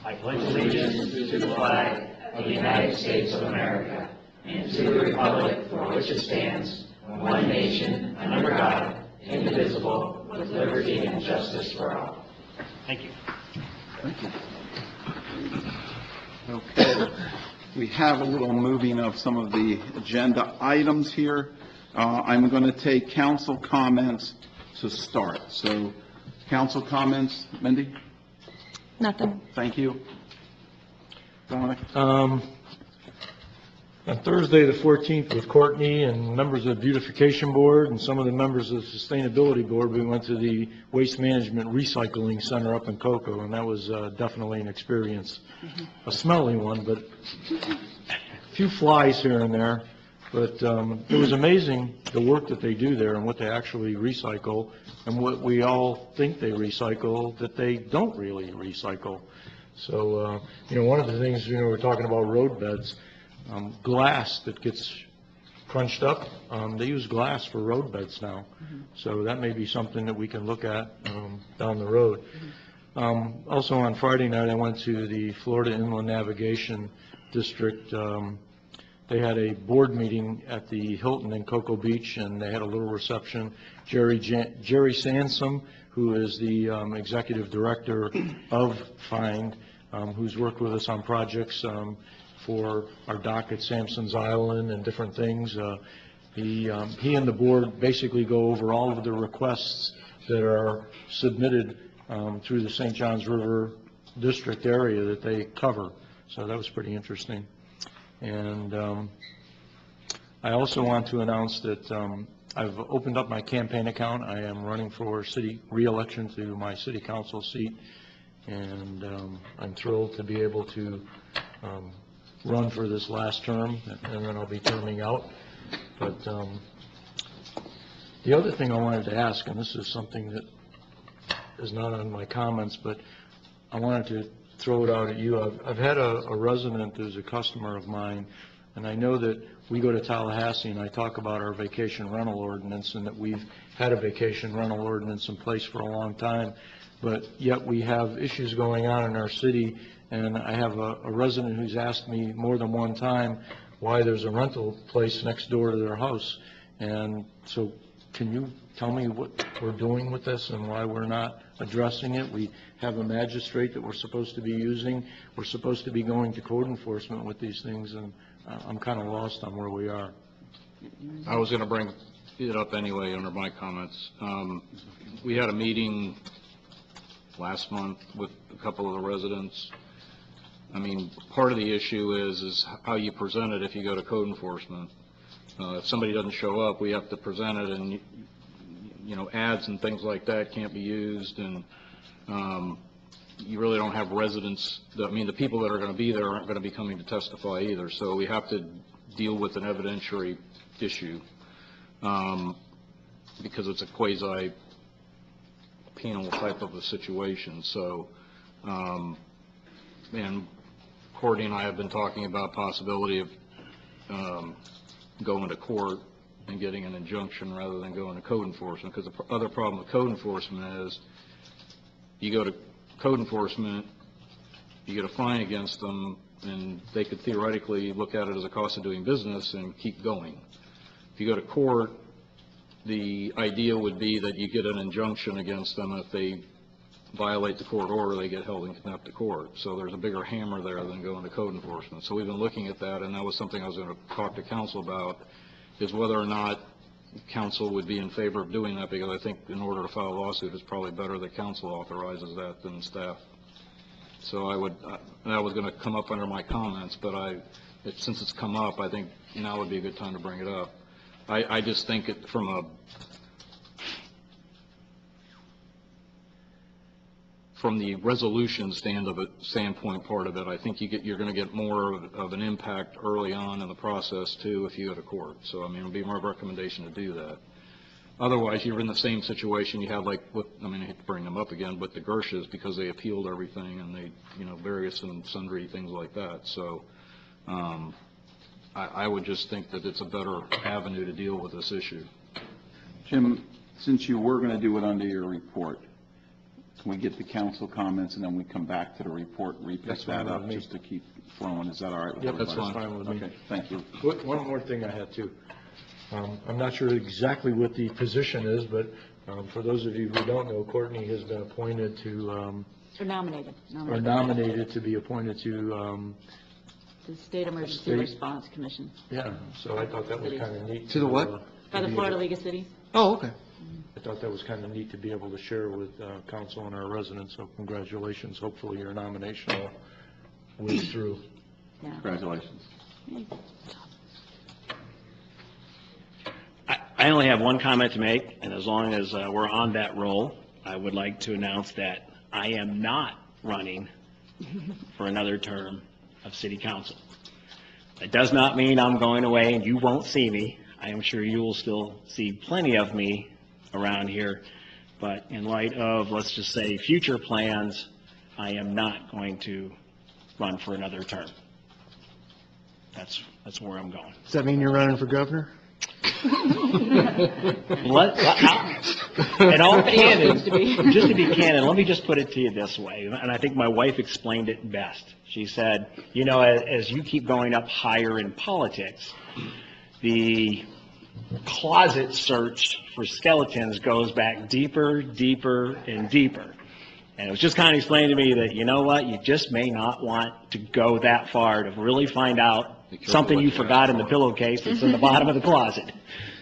I pledge allegiance to the flag of the United States of America and to the republic for which it stands, one nation, under God, indivisible, with liberty and justice for all. Thank you. Thank you. Okay, we have a little moving of some of the agenda items here. I'm going to take council comments to start. So, council comments, Mindy? Nothing. Thank you. Dominic? On Thursday, the 14th, with Courtney and members of the Beautification Board and some of the members of the Sustainability Board, we went to the Waste Management Recycling Center up in Cocoa, and that was definitely an experience. A smelly one, but a few flies here and there. But it was amazing, the work that they do there and what they actually recycle, and what we all think they recycle, that they don't really recycle. So, one of the things, we're talking about road beds, glass that gets crunched up, they use glass for road beds now. So that may be something that we can look at down the road. Also on Friday night, I went to the Florida Inland Navigation District. They had a board meeting at the Hilton in Cocoa Beach, and they had a little reception. Jerry Sansom, who is the executive director of FIND, who's worked with us on projects for our dock at Sampson's Island and different things. He and the board basically go over all of the requests that are submitted through the St. Johns River District area that they cover. So that was pretty interesting. And I also want to announce that I've opened up my campaign account. I am running for city re-election to my city council seat, and I'm thrilled to be able to run for this last term, and then I'll be terming out. But the other thing I wanted to ask, and this is something that is not on my comments, but I wanted to throw it out at you. I've had a resident who's a customer of mine, and I know that we go to Tallahassee and I talk about our vacation rental ordinance, and that we've had a vacation rental ordinance in place for a long time, but yet we have issues going on in our city. And I have a resident who's asked me more than one time why there's a rental place next door to their house. And so can you tell me what we're doing with this and why we're not addressing it? We have a magistrate that we're supposed to be using. We're supposed to be going to code enforcement with these things, and I'm kind of lost on where we are. I was going to bring it up anyway under my comments. We had a meeting last month with a couple of the residents. I mean, part of the issue is how you present it if you go to code enforcement. If somebody doesn't show up, we have to present it, and ads and things like that can't be used, and you really don't have residents. The people that are going to be there aren't going to be coming to testify either. So we have to deal with an evidentiary issue because it's a quasi penal type of a situation. So, and Courtney and I have been talking about possibility of going to court and getting an injunction rather than going to code enforcement, because the other problem with code enforcement is you go to code enforcement, you get a fine against them, and they could theoretically look at it as a cost of doing business and keep going. If you go to court, the idea would be that you get an injunction against them. If they violate the court order, they get held in contempt of court. So there's a bigger hammer there than going to code enforcement. So we've been looking at that, and that was something I was going to talk to council about, is whether or not council would be in favor of doing that, because I think in order to file a lawsuit, it's probably better that council authorizes that than staff. So that was going to come up under my comments, but since it's come up, I think now would be a good time to bring it up. I just think it from the resolution standpoint part of it, I think you're going to get more of an impact early on in the process too if you go to court. So, I mean, it'll be my recommendation to do that. Otherwise, you're in the same situation you have I hate to bring them up again, but the Gershes, because they appealed everything and they, various and sundry things like that. So, I would just think that it's a better avenue to deal with this issue. Jim, since you were going to do it under your report, can we get the council comments and then we come back to the report and repick That's that fine up with me. just to keep flowing? Is that all right with Yep, everybody? that's fine with me. Okay, thank you. One more thing I had too. I'm not sure exactly what the position is, but for those of you who don't know, Courtney has been appointed to, Or nominated. or nominated to be appointed to, The State Emergency State- Response Commission yeah, so I thought that was kind of neat. To the what? by the Florida League of Cities. Oh, okay. I thought that was kind of neat to be able to share with council and our residents, so congratulations. Hopefully your nomination will whiz through. Yeah. Congratulations. I only have one comment to make, and as long as we're on that roll, I would like to announce that I am not running for another term of city council. It does not mean I'm going away and you won't see me. I am sure you will still see plenty of me around here, but in light of, let's just say, future plans, I am not going to run for another term. That's where I'm going. Does that mean you're running for governor? In all candid, just to be candid, let me just put it to you this way, and I think my wife explained it best. She said, as you keep going up higher in politics, the closet search for skeletons goes back deeper, deeper, and deeper. And it was just kind of explained to me that, you know what, you just may not want to go that far to really find out something you forgot in the pillowcase that's in the bottom of the closet.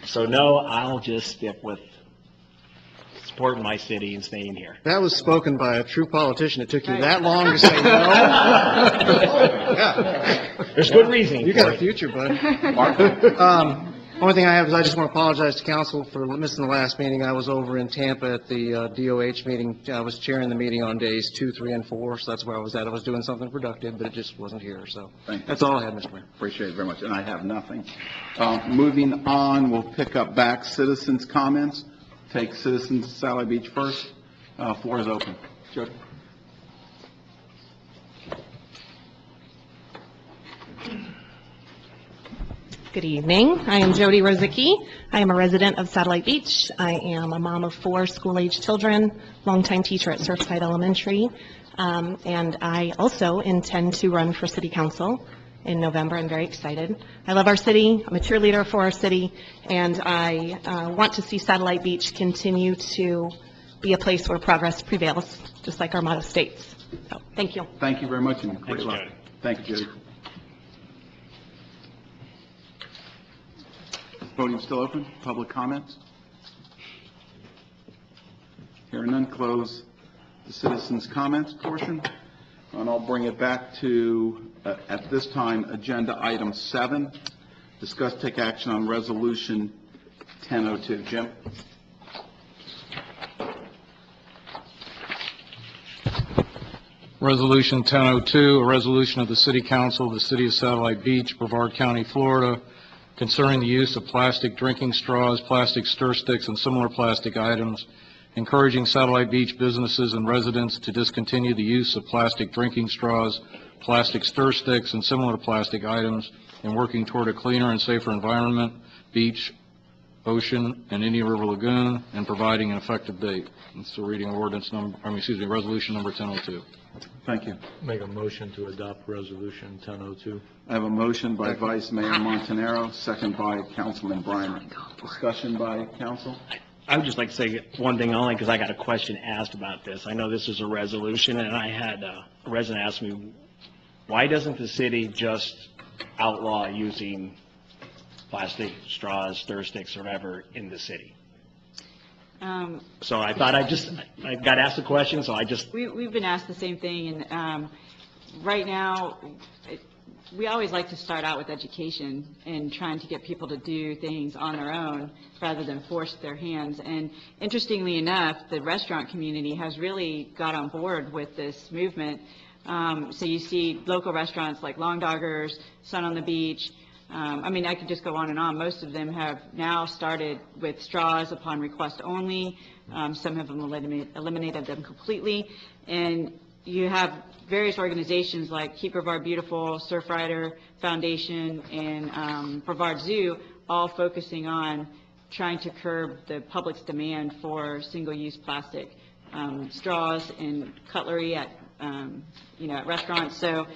So no, I'll just stick with supporting my city and staying here. That was spoken by a true politician. It took you that long to say no? Yeah. There's good reasoning You got for a it. future, bud. Only thing I have is I just want to apologize to council for missing the last meeting. I was over in Tampa at the DOH meeting. I was chairing the meeting on days 2, 3, and 4, so that's where I was at. I was doing something productive, but it just wasn't here, so Thank you. that's all I had, Mr. Mayor. Appreciate it very much, and I have nothing. Moving on, we'll pick up back citizens' comments. Take citizens of Satellite Beach first. Floor is open. Jody? Good evening. I am Jody Rozicki. I am a resident of Satellite Beach. I am a mom of 4 school-age children, longtime teacher at Surfside Elementary, and I also intend to run for city council in November. I'm very excited. I love our city. I'm a cheerleader for our city, and I want to see Satellite Beach continue to be a place where progress prevails, just like our motto states. So, thank you. Thank you very much, and great Thanks, luck. Jody. Thank you, Jody. Podium still open? Public comments? Hearing none, close the citizens' comments portion. And I'll bring it back to, at this time, agenda item 7, discuss, take action on resolution 1002. Jim? Resolution 1002, a resolution of the City Council of the City of Satellite Beach, Brevard County, Florida, concerning the use of plastic drinking straws, plastic stir sticks, and similar plastic items, encouraging Satellite Beach businesses and residents to discontinue the use of plastic drinking straws, plastic stir sticks, and similar plastic items, and working toward a cleaner and safer environment, beach, ocean, and Indian River Lagoon, and providing an effective date. It's the reading of resolution number 1002. Thank you. Make a motion to adopt resolution 1002. I have a motion by Vice Mayor Montanaro, second by Councilman Breimer. Discussion by council? I would just like to say one thing only because I got a question asked about this. I know this is a resolution, and I had a resident ask me, why doesn't the city just outlaw using plastic straws, stir sticks, or whatever in the city? So I thought I got asked a question, so I just, We've been asked the same thing, and right now, we always like to start out with education and trying to get people to do things on their own rather than force their hands. And interestingly enough, the restaurant community has really got on board with this movement. So you see local restaurants like Long Doggers, Sun on the Beach. I mean, I could just go on and on. Most of them have now started with straws upon request only. Some have eliminated them completely. And you have various organizations like Keep Brevard Beautiful, Surfrider Foundation, and Brevard Zoo, all focusing on trying to curb the public's demand for single-use plastic straws and cutlery at, at restaurants. So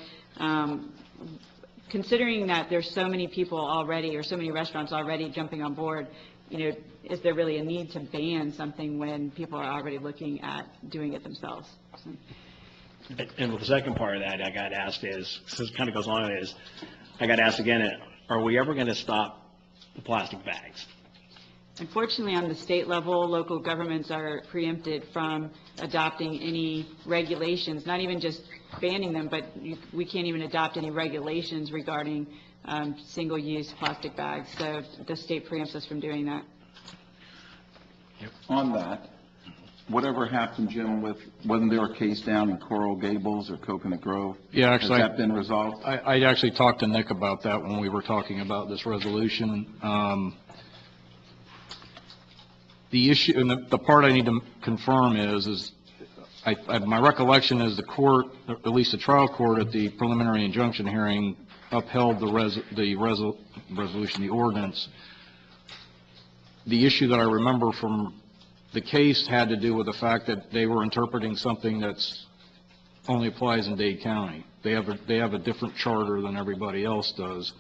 considering that there's so many people already, or so many restaurants already jumping on board, is there really a need to ban something when people are already looking at doing it themselves? So. And the second part of that I got asked is, so it kind of goes on, is I got asked again, are we ever going to stop the plastic bags? Unfortunately, on the state level, local governments are preempted from adopting any regulations, not even just banning them, but we can't even adopt any regulations regarding single-use plastic bags. So the state preempts us from doing that. On that, whatever happened, Jim, wasn't there a case down in Coral Gables or Coconut Grove? Yeah, actually. Has that been resolved? I actually talked to Nick about that when we were talking about this resolution. The issue, and the part I need to confirm is my recollection is the court, at least the trial court at the preliminary injunction hearing, upheld the resolution, the ordinance. The issue that I remember from the case had to do with the fact that they were interpreting something that's only applies in Dade County. They have a different charter than everybody else does,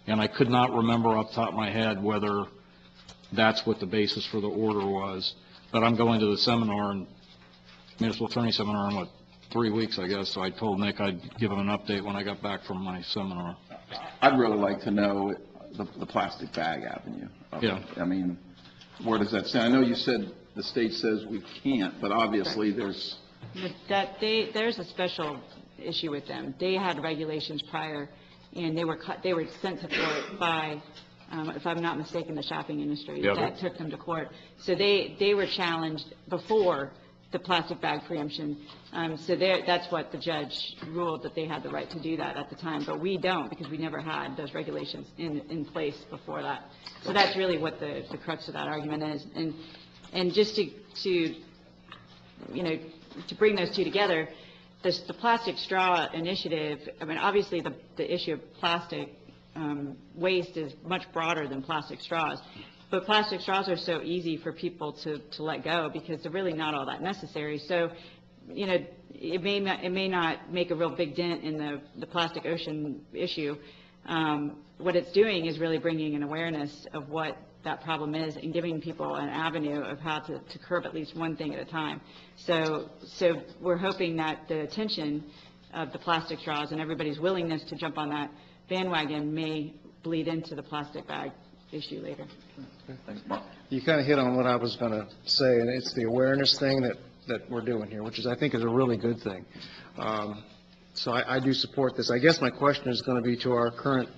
and I could not remember off the top of my head whether that's what the basis for the order was. But I'm going to the seminar, and municipal attorney seminar in 3 weeks, I guess. So I told Nick I'd give him an update when I got back from my seminar. I'd really like to know the plastic bag avenue. Yeah. I mean, where does that stand? I know you said the state says we can't, but obviously there's... There's a special issue with them. They had regulations prior, and they were sent to court by, if I'm not mistaken, the shopping industry. Yeah. That took them to court. So they were challenged before the plastic bag preemption. So that's what the judge ruled, that they had the right to do that at the time. But we don't, because we never had those regulations in place before that. So that's really what the crux of that argument is. And just to bring those two together, the plastic straw initiative, I mean, obviously the issue of plastic waste is much broader than plastic straws. But plastic straws are so easy for people to let go because they're really not all that necessary. So, it may not make a real big dent in the plastic ocean issue. What it's doing is really bringing an awareness of what that problem is and giving people an avenue of how to curb at least one thing at a time. So we're hoping that the attention of the plastic straws and everybody's willingness to jump on that bandwagon may bleed into the plastic bag issue later. Thanks, Mark. You kind of hit on what I was going to say, and it's the awareness thing that we're doing here, which I think is a really good thing. So I do support this. I guess my question is going to be to our current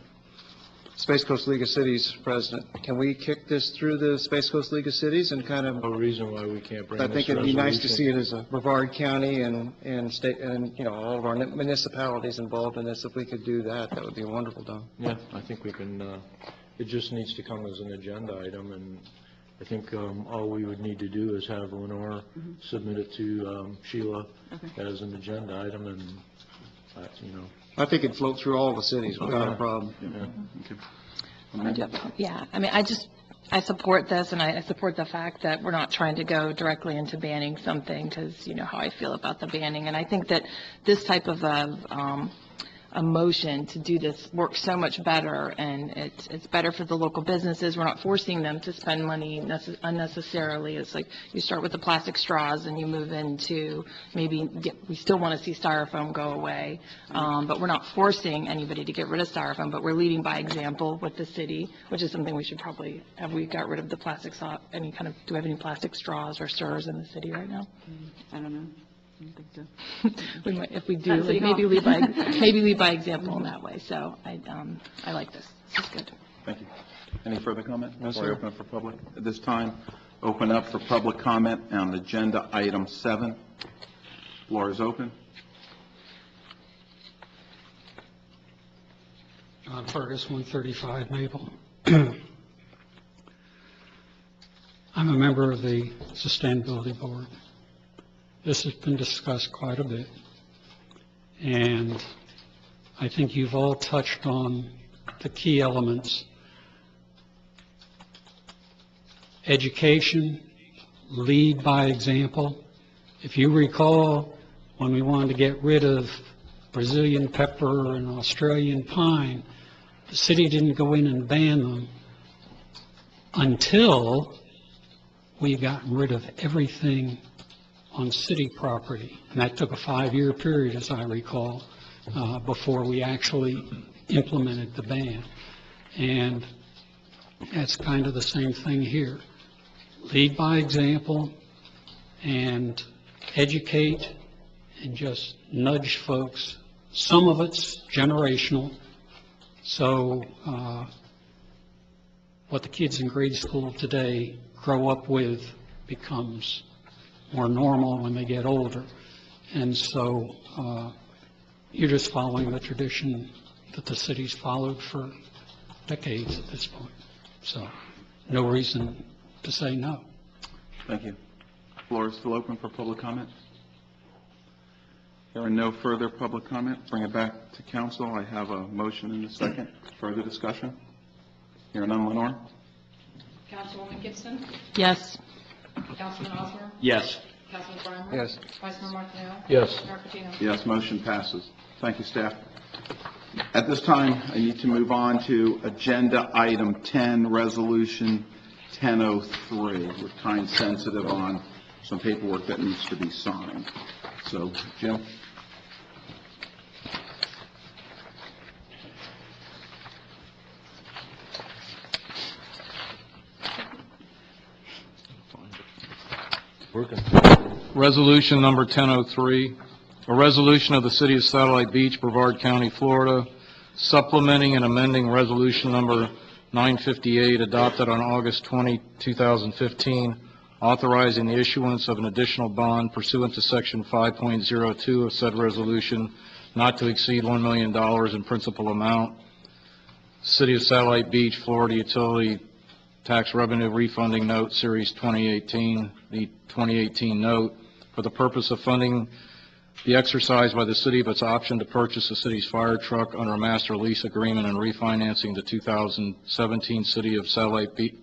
Space Coast League of Cities president. Can we kick this through the Space Coast League of Cities and kind of... No reason why we can't bring I this think it'd be nice to resolution. see it as a Brevard County and state, and, all of our municipalities involved in this. If we could do that, that would be wonderful, Don. Yeah, I think we can, it just needs to come as an agenda item, and I think all we would need to do is have Lenore submit it to Sheila as an agenda item, and, I think it'd float through all the cities without a problem. Yeah, I mean, I support this, and I support the fact that we're not trying to go directly into banning something, because you know how I feel about the banning, and I think that this type of a motion to do this works so much better, and it's better for the local businesses. We're not forcing them to spend money unnecessarily. It's like you start with the plastic straws and you move into we still want to see styrofoam go away, but we're not forcing anybody to get rid of styrofoam, but we're leading by example with the city, which is something we should probably have. We got rid of the plastic straw, do we have any plastic straws or stirrers in the city right now? I don't know. We might, if we do, maybe lead by example in that way. So I like this. This is good. Thank you. Any further comment? Before I open up for public? At this time, open up for public comment on agenda item 7. Floor is open. John Fergus, 135 Maple. I'm a member of the Sustainability Board. This has been discussed quite a bit, and I think you've all touched on the key elements. Education, lead by example. If you recall, when we wanted to get rid of Brazilian pepper and Australian pine, the city didn't go in and ban them until we've gotten rid of everything on city property. And that took a 5-year period, as I recall, before we actually implemented the ban. And that's kind of the same thing here. Lead by example and educate and just nudge folks. Some of it's generational. So what the kids in grade school today grow up with becomes more normal when they get older. And so you're just following the tradition that the city's followed for decades at this point. So no reason to say no. Thank you. Floor is still open for public comment. There are no further public comment. Bring it back to council. I have a motion and a second. Further discussion? Hearing none, Lenore? Councilwoman Gibson? Yes. Councilman Osmer? Yes. Councilman Breimer? Yes. Vice Mayor Martineau? Yes. Mayor Patino? Yes, motion passes. Thank you, staff. At this time, I need to move on to agenda item 10, resolution 1003. We're time sensitive on some paperwork that needs to be signed. So, Jim? Resolution number 1003, a resolution of the City of Satellite Beach, Brevard County, Florida, supplementing and amending resolution number 958 adopted on August 20, 2015, authorizing the issuance of an additional bond pursuant to Section 5.02 of said resolution, not to exceed $1 million in principal amount. City of Satellite Beach, Florida Utility Tax Revenue Refunding Note, Series 2018, the 2018 note, for the purpose of funding the exercise by the city of its option to purchase the city's fire truck under a master lease agreement and refinancing the 2017 City of Satellite Beach,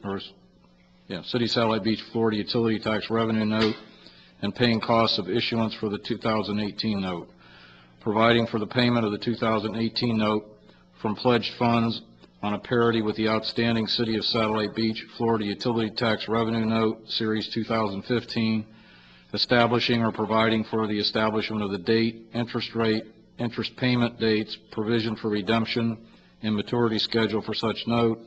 City Satellite Beach, Florida Utility Tax Revenue Note, and paying costs of issuance for the 2018 note, providing for the payment of the 2018 note from pledged funds on a parity with the outstanding City of Satellite Beach, Florida Utility Tax Revenue Note, Series 2015, establishing or providing for the establishment of the date, interest rate, interest payment dates, provision for redemption, and maturity schedule for such note,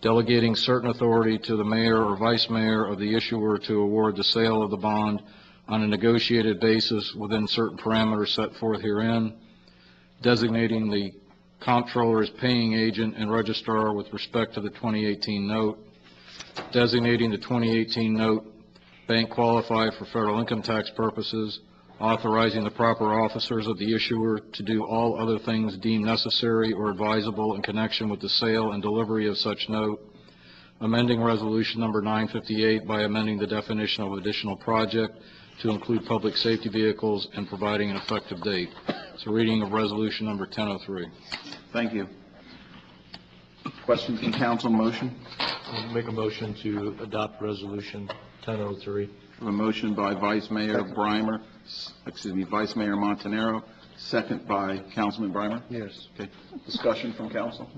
delegating certain authority to the mayor or vice mayor of the issuer to award the sale of the bond on a negotiated basis within certain parameters set forth herein, designating the comptroller as paying agent and registrar with respect to the 2018 note, designating the 2018 note bank qualified for federal income tax purposes, authorizing the proper officers of the issuer to do all other things deemed necessary or advisable in connection with the sale and delivery of such note, amending resolution number 958 by amending the definition of additional project to include public safety vehicles and providing an effective date. It's a reading of resolution number 1003. Thank you. Questions from council? Motion? I'll make a motion to adopt resolution 1003. A motion by Vice Mayor Breimer, Vice Mayor Montanaro, second by Councilman Breimer. Yes. Okay. Discussion from council?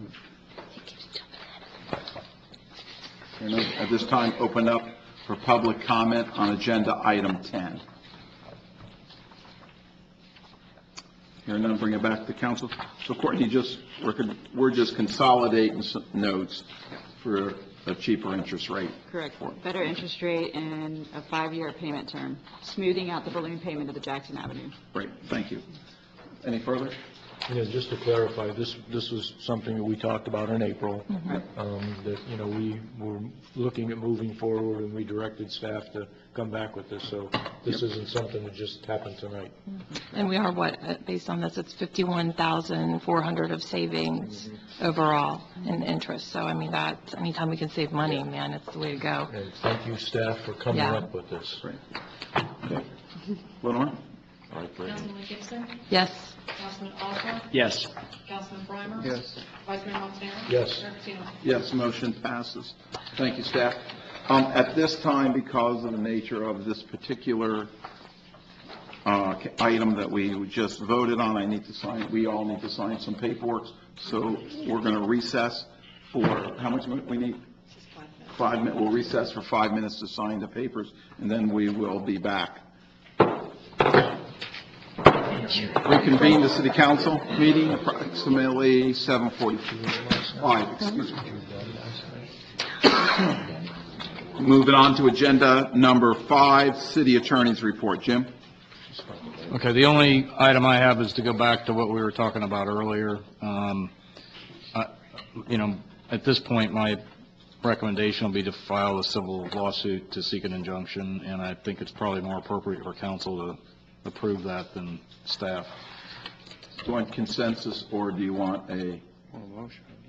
At this time, open up for public comment on agenda item 10. Hearing none, bring it back to council. So Courtney, we're just consolidating some notes for a cheaper interest rate. Correct. Better interest rate and a 5-year payment term, smoothing out the balloon payment of the Jackson Avenue. Great, thank you. Any further? Yeah, just to clarify, this was something that we talked about in April, that, you know, we were looking at moving forward, and we directed staff to come back with this, so this isn't something that just happened tonight. And we are, based on this, it's 51,400 of savings overall in interest. So, I mean, that, anytime we can save money, man, it's the way to go. And thank you, staff, for coming Yeah. up with this. Great. Okay. Lenore? All right, great. Councilman Gibson? Yes. Councilman Osmer? Yes. Councilman Breimer? Yes. Vice Mayor Montanaro? Yes. Mayor Patino? Yes, motion passes. Thank you, staff. At this time, because of the nature of this particular item that we just voted on, we all need to sign some paperwork, so we're going to recess for, how much we need? 5 minutes. We'll recess for 5 minutes to sign the papers, and then we will be back. Reconvene the city council meeting approximately 7:45, excuse me. Moving on to agenda number 5, city attorney's report. Jim? Okay, the only item I have is to go back to what we were talking about earlier. At this point, my recommendation will be to file a civil lawsuit to seek an injunction, and I think it's probably more appropriate for council to approve that than staff. Do you want consensus, or do you want a The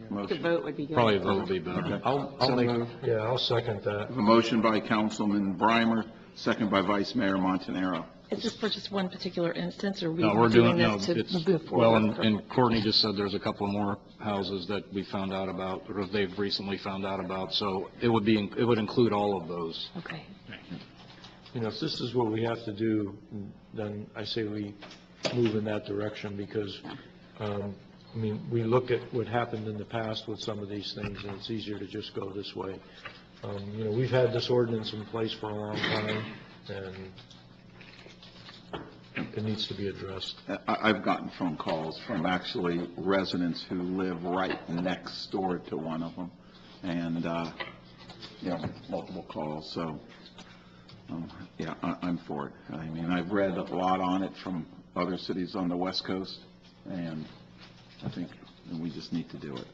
motion? vote would be good. Probably a vote would be better. I'll second that. A motion by Councilman Breimer, second by Vice Mayor Montanaro. Is this for just one particular instance, or are we No, we're doing doing, this no, to it's, move well, forward? and Courtney just said there's a couple more houses that we found out about, or they've recently found out about, so it would include all of those. Okay. You know, if this is what we have to do, then I say we move in that direction, because, we look at what happened in the past with some of these things, and it's easier to just go this way. We've had this ordinance in place for a long time, and it needs to be addressed. I've gotten phone calls from actually residents who live right next door to one of them, and, multiple calls, so, I'm for it. I've read a lot on it from other cities on the West Coast, and I think we just need to do it.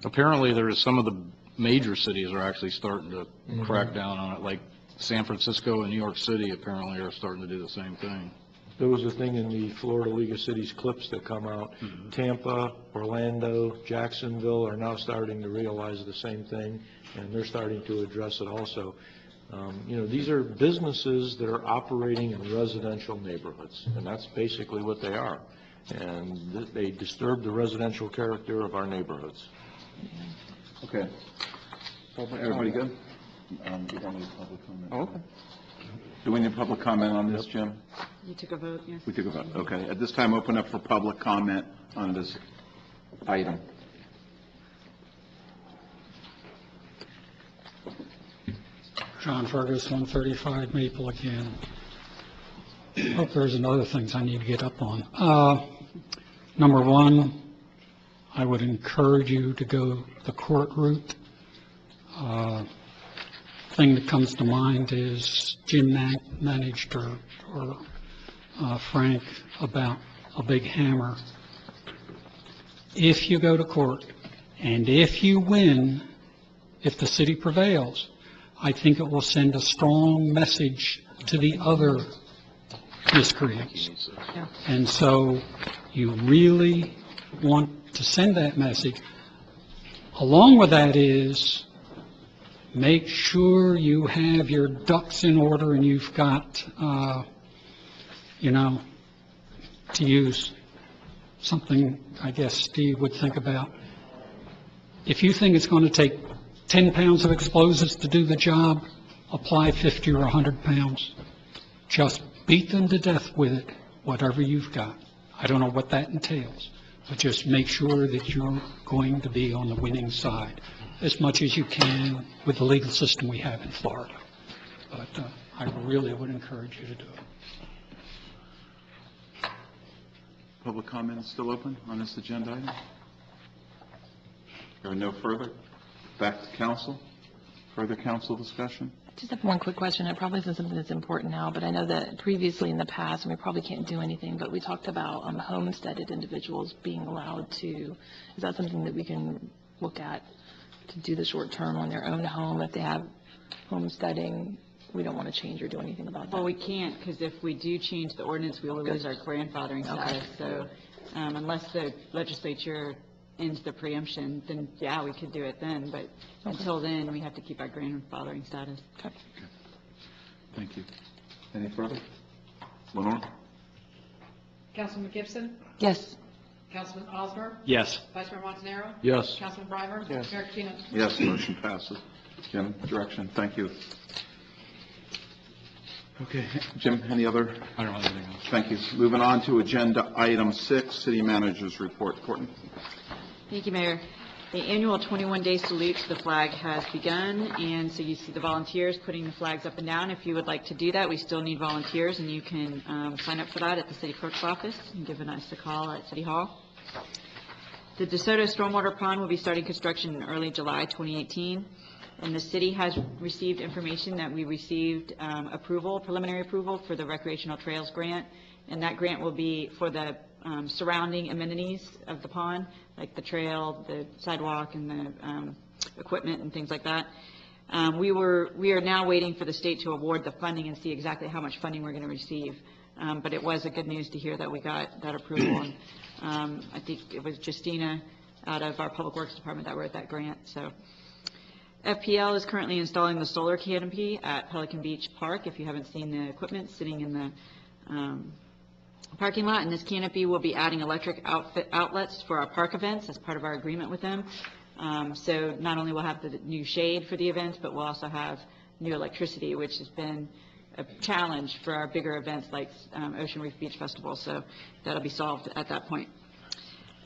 Apparently, there is some of the major cities are actually starting to crack down on it, like San Francisco and New York City apparently are starting to do the same thing. There was a thing in the Florida League of Cities clips that come out. Tampa, Orlando, Jacksonville are now starting to realize the same thing, and they're starting to address it also. These are businesses that are operating in residential neighborhoods, and that's basically what they are. And they disturb the residential character of our neighborhoods. Okay. Everybody good? We don't need public comment. Okay. Do we need public comment on this, Jim? You took a vote, yes? We took a vote, okay. At this time, open up for public comment on this item. John Fergus, 135 Maple again. Hope there's another things I need to get up on. Number one, I would encourage you to go the court route. Thing that comes to mind is Jim managed or Frank about a big hammer. If you go to court and if you win, if the city prevails, I think it will send a strong message to the other miscreants. And so you really want to send that message. Along with that is make sure you have your ducks in order and you've got, to use something I guess Steve would think about. If you think it's going to take 10 pounds of explosives to do the job, apply 50 or 100 pounds. Just beat them to death with it, whatever you've got. I don't know what that entails, but just make sure that you're going to be on the winning side as much as you can with the legal system we have in Florida. But I really would encourage you to do it. Public comment is still open on this agenda item? There are no further. Back to council. Further council discussion? Just have one quick question. It probably isn't something that's important now, but I know that previously in the past, and we probably can't do anything, but we talked about homesteaded individuals being allowed to, is that something that we can look at to do the short term on their own home if they have homesteading? We don't want to change or do anything about that. Well, we can't, because if we do change the ordinance, we will lose our grandfathering status. So unless the legislature ends the preemption, then, yeah, we could do it then. But until then, we have to keep our grandfathering status. Okay. Thank you. Any further? Lenore? Councilman Gibson? Yes. Councilman Osmer? Yes. Vice Mayor Montanaro? Yes. Councilman Breimer? Yes. Mayor Patino? Yes, motion passes. Jim, direction, thank you. Okay, Jim, any other? I don't have anything else. Thank you. Moving on to agenda item 6, city manager's report. Courtney? Thank you, Mayor. The annual 21-day salute to the flag has begun, and so you see the volunteers putting the flags up and down. If you would like to do that, we still need volunteers, and you can sign up for that at the city clerk's office and give us a call at City Hall. The DeSoto Stormwater Pond will be starting construction in early July 2018, and the city has received information that we received preliminary approval for the recreational trails grant, and that grant will be for the surrounding amenities of the pond, like the trail, the sidewalk, and the equipment and things like that. We are now waiting for the state to award the funding and see exactly how much funding we're going to receive. But it was a good news to hear that we got that approval. And I think it was Justina out of our Public Works Department that wrote that grant. So FPL is currently installing the solar canopy at Pelican Beach Park. If you haven't seen the equipment sitting in the parking lot, and this canopy will be adding electric outlets for our park events as part of our agreement with them. So not only will have the new shade for the events, but we'll also have new electricity, which has been a challenge for our bigger events like Ocean Reef Beach Festival. So that'll be solved at that point.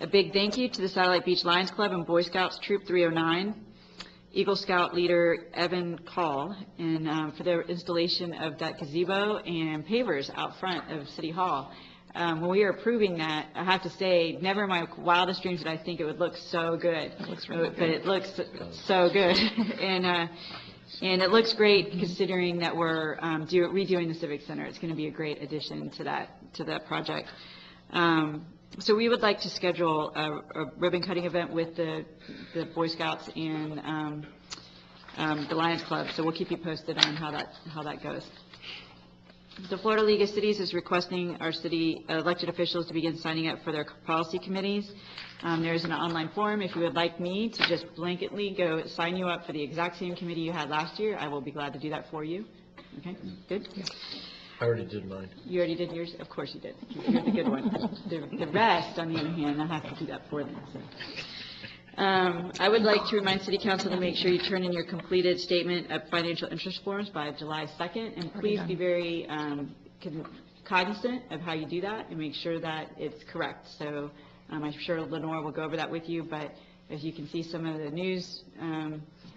A big thank you to the Satellite Beach Lions Club and Boy Scouts Troop 309, Eagle Scout leader Evan Call, and for their installation of that gazebo and pavers out front of City Hall. When we were approving that, I have to say, never in my wildest dreams did I think it would look so good. It looks really good. But it looks so good. And it looks great considering that we're redoing the Civic Center. It's going to be a great addition to that project. So we would like to schedule a ribbon cutting event with the Boy Scouts and the Lions Club. So we'll keep you posted on how that goes. The Florida League of Cities is requesting our city elected officials to begin signing up for their policy committees. There's an online form. If you would like me to just blanketly go sign you up for the exact same committee you had last year, I will be glad to do that for you. Okay, good? I already did mine. You already did yours? Of course you did. You're the good one. The rest, on the other hand, I have to do that for them. So. I would like to remind City Council to make sure you turn in your completed statement of financial interest forms by July 2nd, and please be very cognizant of how you do that and make sure that it's correct. So I'm sure Lenore will go over that with you, but as you can see some of the news,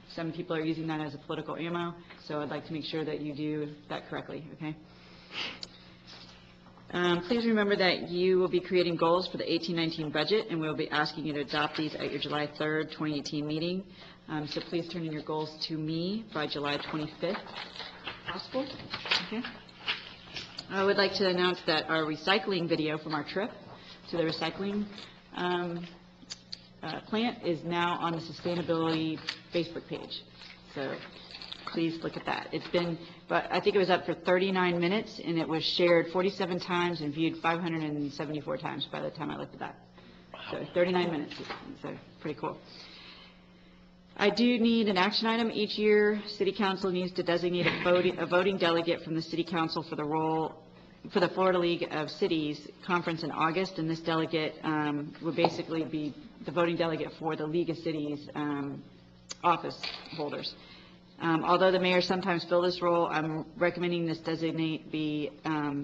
some people are using that as a political ammo, so I'd like to make sure that you do that correctly, okay? Please remember that you will be creating goals for the 18-19 budget, and we'll be asking you to adopt these at your July 3rd, 2018 meeting. So please turn in your goals to me by July 25th, if possible. Okay. I would like to announce that our recycling video from our trip to the recycling plant is now on the sustainability Facebook page. So please look at that. It's been, but I think it was up for 39 minutes, and it was shared 47 times and viewed 574 times by the time I looked at that. So 39 minutes, so pretty cool. I do need an action item. Each year, City Council needs to designate a voting delegate from the City Council for the Florida League of Cities conference in August, and this delegate would basically be the voting delegate for the League of Cities office holders. Although the mayor sometimes fill this role, I'm recommending this designate be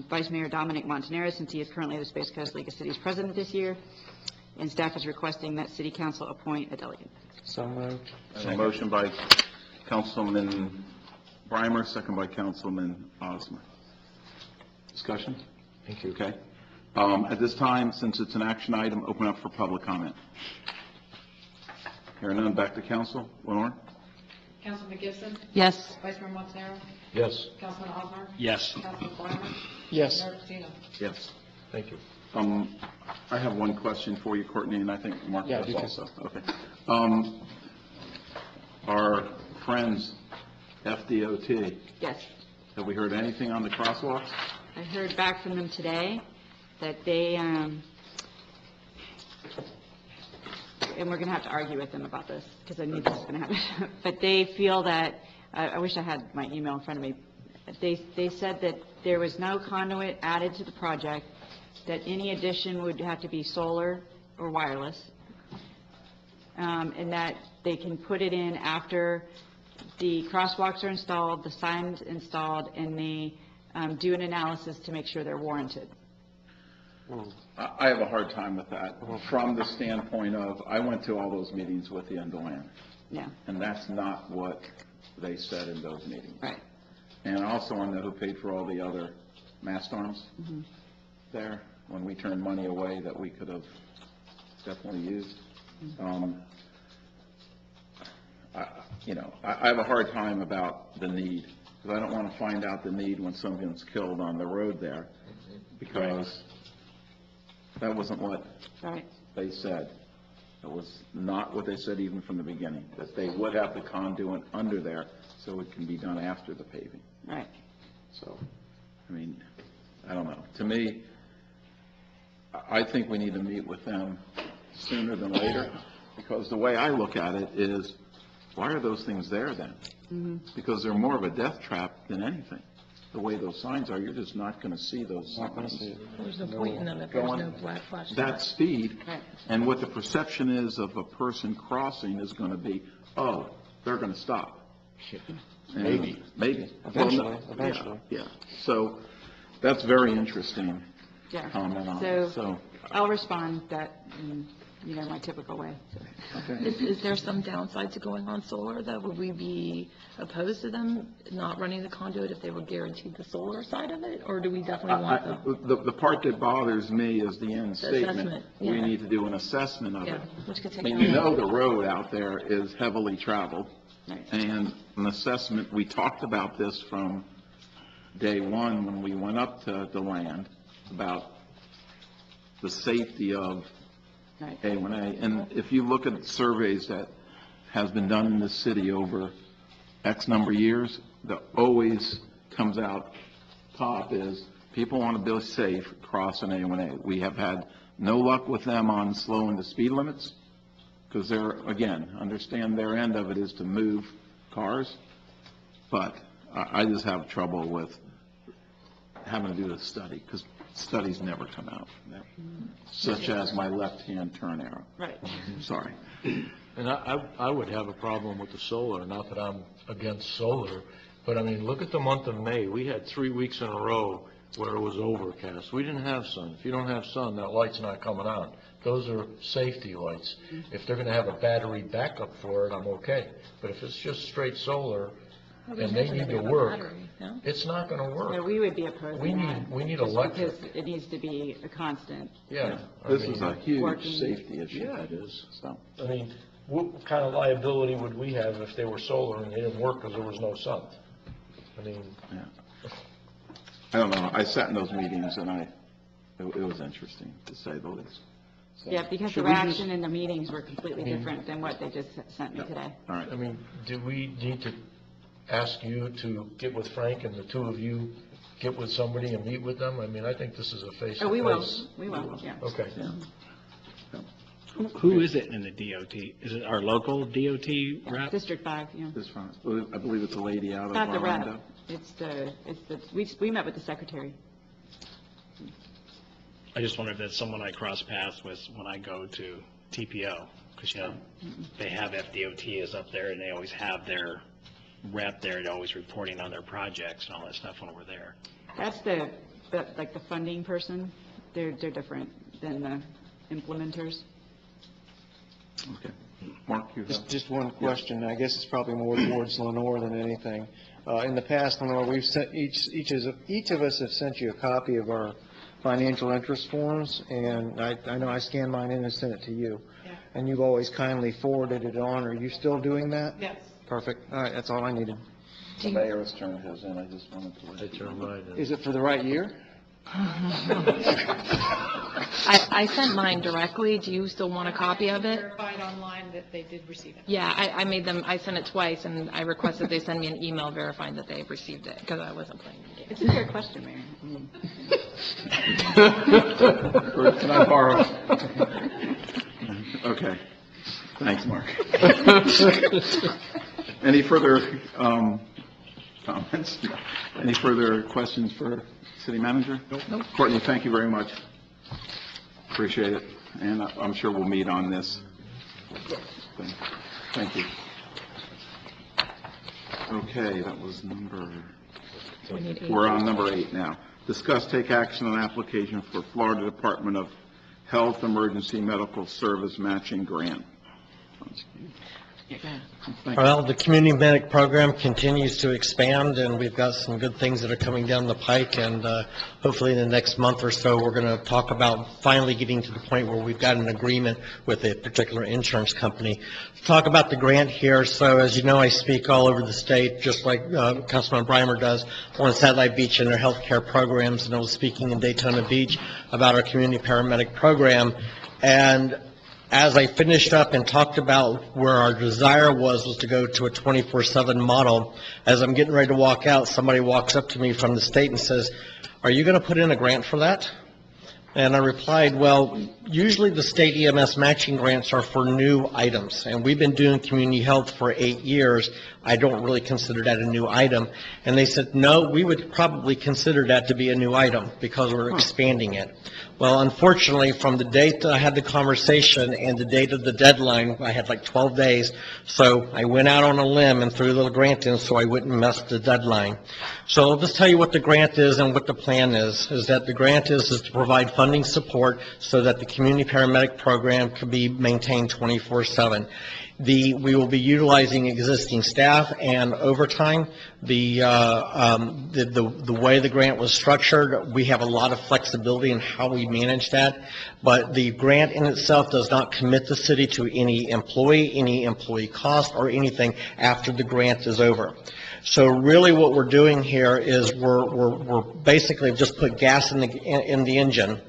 Vice Mayor Dominic Montanaro, since he is currently the Space Coast League of Cities president this year, and staff is requesting that City Council appoint a delegate. So moved. A motion by Councilman Breimer, second by Councilman Osmer. Discussion? Thank you. Okay. At this time, since it's an action item, open up for public comment. Hearing none, back to council. Lenore? Councilman Gibson? Yes. Vice Mayor Montanaro? Yes, Councilman Osmer? Yes. Councilman Breimer? Yes. Mayor Patino? Yes. thank you. I have one question for you, Courtney, and I think Mark Yeah, does you can. also. Okay. Our friends, FDOT, Yes. have we heard anything on the crosswalks? I heard back from them today that they, and we're going to have to argue with them about this, because I knew this was going to happen, but they feel that, I wish I had my email in front of me, they said that there was no conduit added to the project, that any addition would have to be solar or wireless, and that they can put it in after the crosswalks are installed, the signs installed, and they do an analysis to make sure they're warranted. I have a hard time with that, from the standpoint of, I went to all those meetings with the Deland, Yeah, and that's not what they said in those meetings. right. And I also want to know who paid for all the other mast arms there, when we turned money away that we could have definitely used. I have a hard time about the need, because I don't want to find out the need when someone's killed on the road there, because that wasn't what Right. they said. It was not what they said even from the beginning, that they would have the conduit under there so it can be done after the paving. Right. So, I mean, I don't know. To me, I think we need to meet with them sooner than later, because the way I look at it is, why are those things there then? Because they're more of a death trap than anything. The way those signs are, you're just not going to see those signs. There's no point in them if there's Going no black flash. that speed, Right. and what the perception is of a person crossing is going to be, oh, they're going to stop. And Maybe. Eventually, Well, no, eventually. Yeah. So that's very interesting Yeah. comment on it. So, I'll respond that, in, my typical way. okay. Is there some downside to going on solar, though? Would we be opposed to them not running the conduit if they were guaranteed the solar side of it? Or do we definitely want them? The part that bothers me is the end statement. assessment, We yeah. need to do an assessment of Yeah, it. which could I take mean, time. the road out there is heavily traveled, Right. and an assessment, we talked about this from day one when we went up to the land, about the safety of Right. A1A. And if you look at surveys that has been done in this city over X number of years, that always comes out top is people want to be safe crossing A1A. We have had no luck with them on slowing the speed limits, because they're, again, understand their end of it is to move cars, but I just have trouble with having to do the study, because studies never come out, such as my left-hand turn arrow. Right. Sorry. And I would have a problem with the solar, not that I'm against solar, but I mean, look at the month of May. We had 3 weeks in a row where it was overcast. We didn't have sun. If you don't have sun, that light's not coming on. Those are safety lights. If they're going to have a battery backup for it, I'm okay. But if it's just straight solar and they need to work, it's not going to So work. we would be opposed to that. We need just electric. Because it needs to be a constant. Yeah. I This mean, is a huge working- safety issue. Yeah, it is. So, I mean, what kind of liability would we have if they were solar and they didn't work because there was no sun? I mean, yeah. I don't know. I sat in those meetings, and it was interesting, to say the least. So, Yeah, because the should we just- reaction in the meetings were completely different than what they just sent me today. All right. I mean, do we need to ask you to get with Frank and the two of you get with somebody and meet with them? I mean, I think this is a face-to-face. Oh, we will, yeah. Okay. Who is it in the DOT? Is it our local DOT rep? District 5, yeah. This one, I believe it's a lady out of Not the Orlando. rep, it's the, we met with the secretary. I just wonder if that's someone I cross paths with when I go to TPO, because, they have FDOT is up there, and they always have their rep there, and always reporting on their projects and all that stuff when we're there. That's like the funding person, they're different than the implementers. Okay. Mark, you have? Just one question, I guess it's probably more towards Lenore than anything. In the past, Lenore, we've sent, each of us have sent you a copy of our financial interest forms, and I know I scanned mine in and sent it to you. Yeah. And you've always kindly forwarded it on. Are you still doing that? Yes. Perfect. All right, that's all I needed. The mayor has turned his in, I just wanted to let you know. Is it for the right year? I sent mine directly. Do you still want a copy of it? Verified online that they did receive it. Yeah, I sent it twice, and I requested they send me an email verifying that they received it, because I wasn't playing the game. It's a fair question, Mayor. Can I borrow? Okay. Thanks, Mark. Any further comments? Any further questions for city manager? Nope. Courtney, thank you very much. Appreciate it. And I'm sure we'll meet on this. Thank you. Okay, that was we're on number 8 now. Discuss, take action on application for Florida Department of Health Emergency Medical Service Matching Grant. Well, the community medic program continues to expand, and we've got some good things that are coming down the pike, and hopefully in the next month or so, we're going to talk about finally getting to the point where we've got an agreement with a particular insurance company. Talk about the grant here. So as you know, I speak all over the state, just like Councilman Brimer does, on Satellite Beach and their healthcare programs, and I was speaking in Daytona Beach about our community paramedic program. And as I finished up and talked about where our desire was to go to a 24/7 model, as I'm getting ready to walk out, somebody walks up to me from the state and says, "Are you going to put in a grant for that?" And I replied, well, usually the state EMS matching grants are for new items, and we've been doing community health for 8 years. I don't really consider that a new item. And they said, no, we would probably consider that to be a new item because we're expanding it. Well, unfortunately, from the date that I had the conversation and the date of the deadline, I had like 12 days, so I went out on a limb and threw a little grant in so I wouldn't mess the deadline. So I'll just tell you what the grant is and what the plan is that the grant is to provide funding support so that the community paramedic program can be maintained 24/7. We will be utilizing existing staff and overtime. The way the grant was structured, we have a lot of flexibility in how we manage that, but the grant in itself does not commit the city to any employee cost, or anything after the grant is over. So really what we're doing here is we're basically just put gas in the engine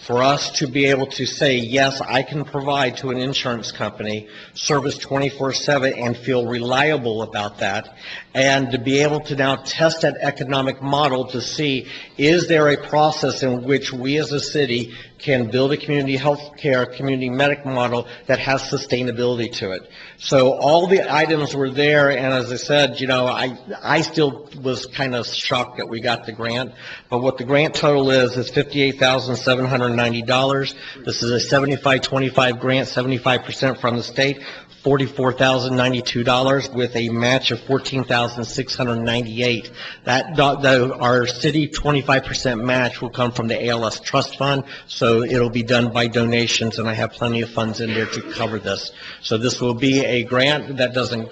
for us to be able to say, yes, I can provide to an insurance company service 24/7 and feel reliable about that, and to be able to now test that economic model to see, is there a process in which we as a city can build a community health care, community medic model that has sustainability to it. So all the items were there, and as I said, you know, I still was kind of shocked that we got the grant, but what the grant total is $58,790. This is a 75-25 grant, 75% from the state, $44,092 with a match of $14,698. Our city 25% match will come from the ALS Trust Fund, so it'll be done by donations, and I have plenty of funds in there to cover this. So this will be a grant that doesn't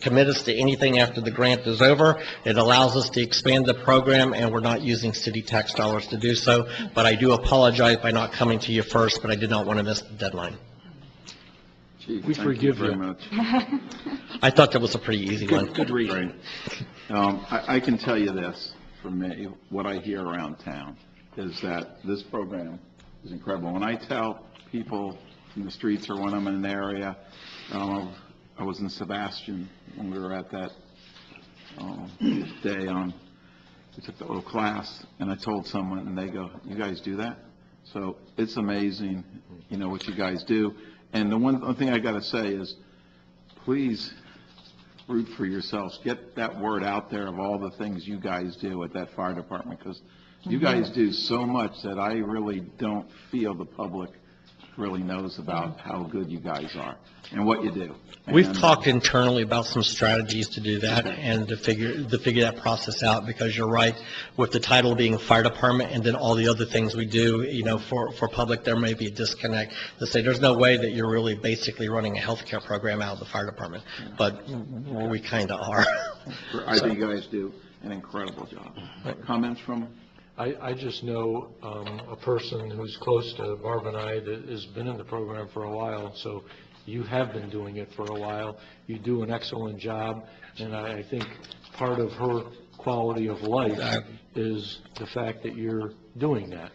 commit us to anything after the grant is over. It allows us to expand the program, and we're not using city tax dollars to do so. But I do apologize by not coming to you first, but I did not want to miss the deadline. We forgive you very much. I thought that was a pretty easy one. Good reason. I can tell you this, from me, what I hear around town is that this program is incredible. When I tell people in the streets or when I'm in an area, I was in Sebastian when we were at that day we took the little class, and I told someone, and they go, you guys do that? So it's amazing, you know, what you guys do. And the one thing I got to say is, please root for yourselves. Get that word out there of all the things you guys do at that fire department, because you guys do so much that I really don't feel the public really knows about how good you guys are and what you do. We've talked internally about some strategies to do that and to figure that process out, because you're right, with the title being fire department and then all the other things we do, you know, for public, there may be a disconnect to say there's no way that you're really basically running a healthcare program out of the fire department, but we kind of are. I think you guys do an incredible job. Comments from? I just know a person who's close to Barb and I that has been in the program for a while, so You have been doing it for a while. You do an excellent job, and I think part of her quality of life is the fact that you're doing that.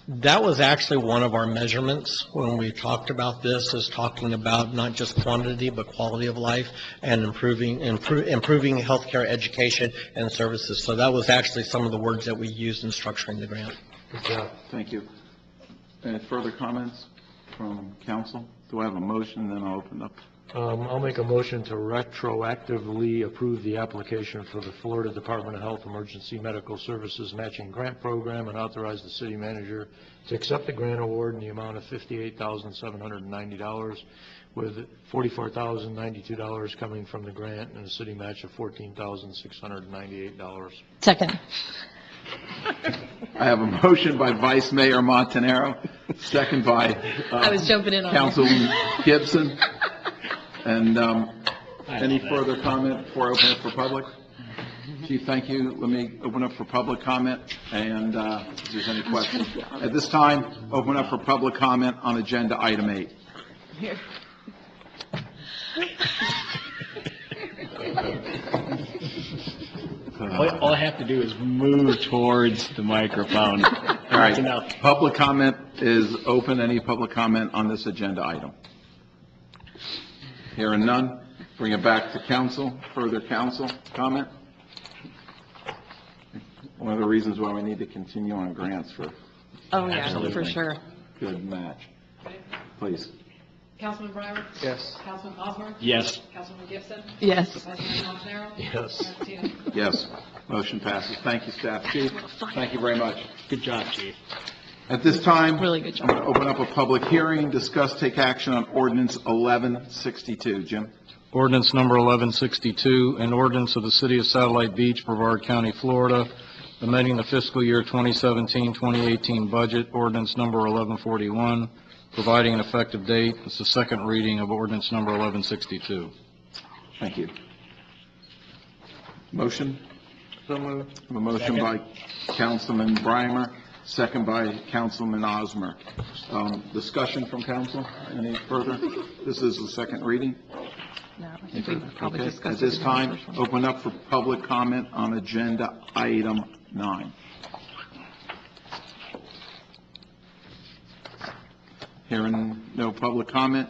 That was actually one of our measurements when we talked about this, is talking about not just quantity, but quality of life and improving healthcare, education, and services. So that was actually some of the words that we used in structuring the grant. Good job. Thank you. Any further comments from council? Do I have a motion, then I'll open up? I'll make a motion to retroactively approve the application for the Florida Department of Health Emergency Medical Services Matching Grant Program and authorize the city manager to accept the grant award in the amount of $58,790, with $44,092 coming from the grant and a city match of $14,698. Second. I have a motion by Vice Mayor Montanaro, second by I was jumping in on you. Councilman Gibson. And any further comment before I open up for public? Chief, thank you. Let me open up for public comment, and if there's any questions. At this time, open up for public comment on agenda item 8. Here. All I have to do is move towards the microphone. All right, public comment is open. Any public comment on this agenda item? Hearing none, bring it back to council. Further council comment? One of the reasons why we need to continue on grants for Oh, yeah, for sure. good match. Please. Councilman Breimer? Yes. Councilman Osmer? Yes. Councilman Gibson? Yes. Vice Mayor Montanaro? Yes. Mayor Patino? Yes, motion passes. Thank you, staff. Chief, thank you very much. Good job, Chief. At this time, Really good I'm going to open up a public hearing, discuss, take action on ordinance 1162. Jim? Ordinance number 1162, an ordinance of the City of Satellite Beach, Brevard County, Florida, amending the fiscal year 2017-2018 budget, ordinance number 1141, providing an effective date. It's the second reading of ordinance number 1162. Thank you. Motion? So moved. A motion by Councilman Breimer, second by Councilman Osmer. Discussion from council? Any further? This is the second reading. No, I think we probably Okay. discussed At this it in the time, first one. open up for public comment on agenda item 9. Hearing no public comment,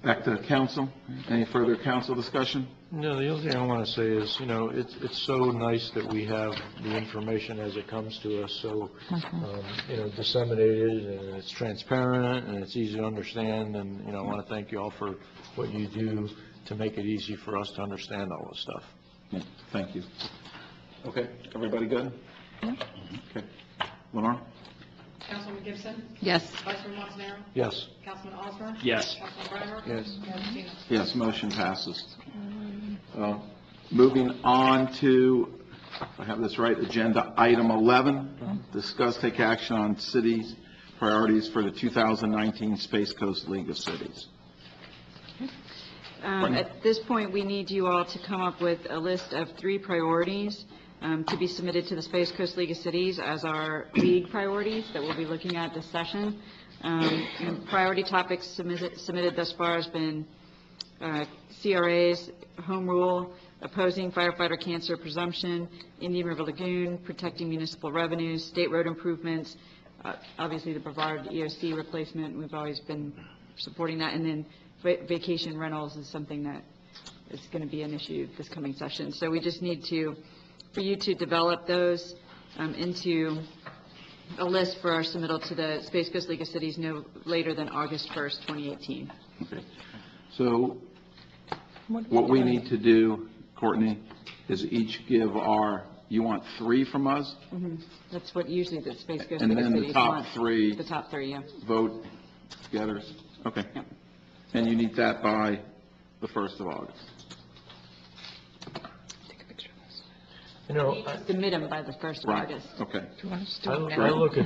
back to council. Any further council discussion? No, the only thing I want to say is, it's so nice that we have the information as it comes to us, so, disseminated, and it's transparent, and it's easy to understand, and, I want to thank you all for what you do to make it easy for us to understand all this stuff. Yeah, thank you. Okay, everybody good? Okay. Lenore? Councilman Gibson? Yes. Vice Mayor Montanaro? Yes. Councilman Osmer? Yes. Councilman Breimer? Yes. Mayor Patino? Yes, motion passes. Moving on to, if I have this right, agenda item 11, discuss, take action on cities' priorities for the 2019 Space Coast League of Cities. At this point, we need you all to come up with a list of 3 priorities to be submitted to the Space Coast League of Cities as our league priorities that we'll be looking at this session. And priority topics submitted thus far has been CRAs, home rule, opposing firefighter cancer presumption, Indian River Lagoon, protecting municipal revenues, state road improvements, obviously the Brevard EOC replacement, we've always been supporting that, and then vacation rentals is something that is going to be an issue this coming session. So we just need for you to develop those into a list for our submittal to the Space Coast League of Cities no later than August 1st, 2018. Okay. So what we need to do, Courtney, is each give you want 3 from us? Mm-hmm. That's what usually the Space Coast And League of then the Cities top want. 3 The top 3, yeah. vote together? Okay. Yep. And you need that by the 1st of August? Submit them by the 1st of Right, August. okay. I look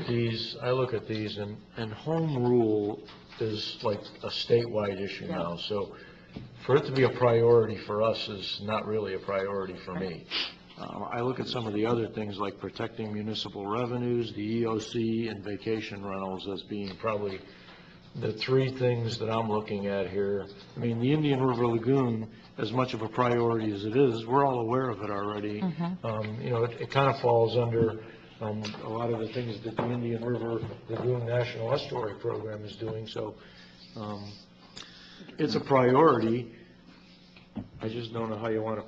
at these, and home rule is like a statewide issue now, so for it to be a priority for us is not really a priority for me. I look at some of the other things like protecting municipal revenues, the EOC, and vacation rentals as being probably the three things that I'm looking at here, I mean, the Indian River Lagoon, as much of a priority as it is, we're all aware of it already. You know, it kind of falls under a lot of the things that the Indian River Lagoon National Estuary Program is doing, so it's a priority. I just don't know how you want to.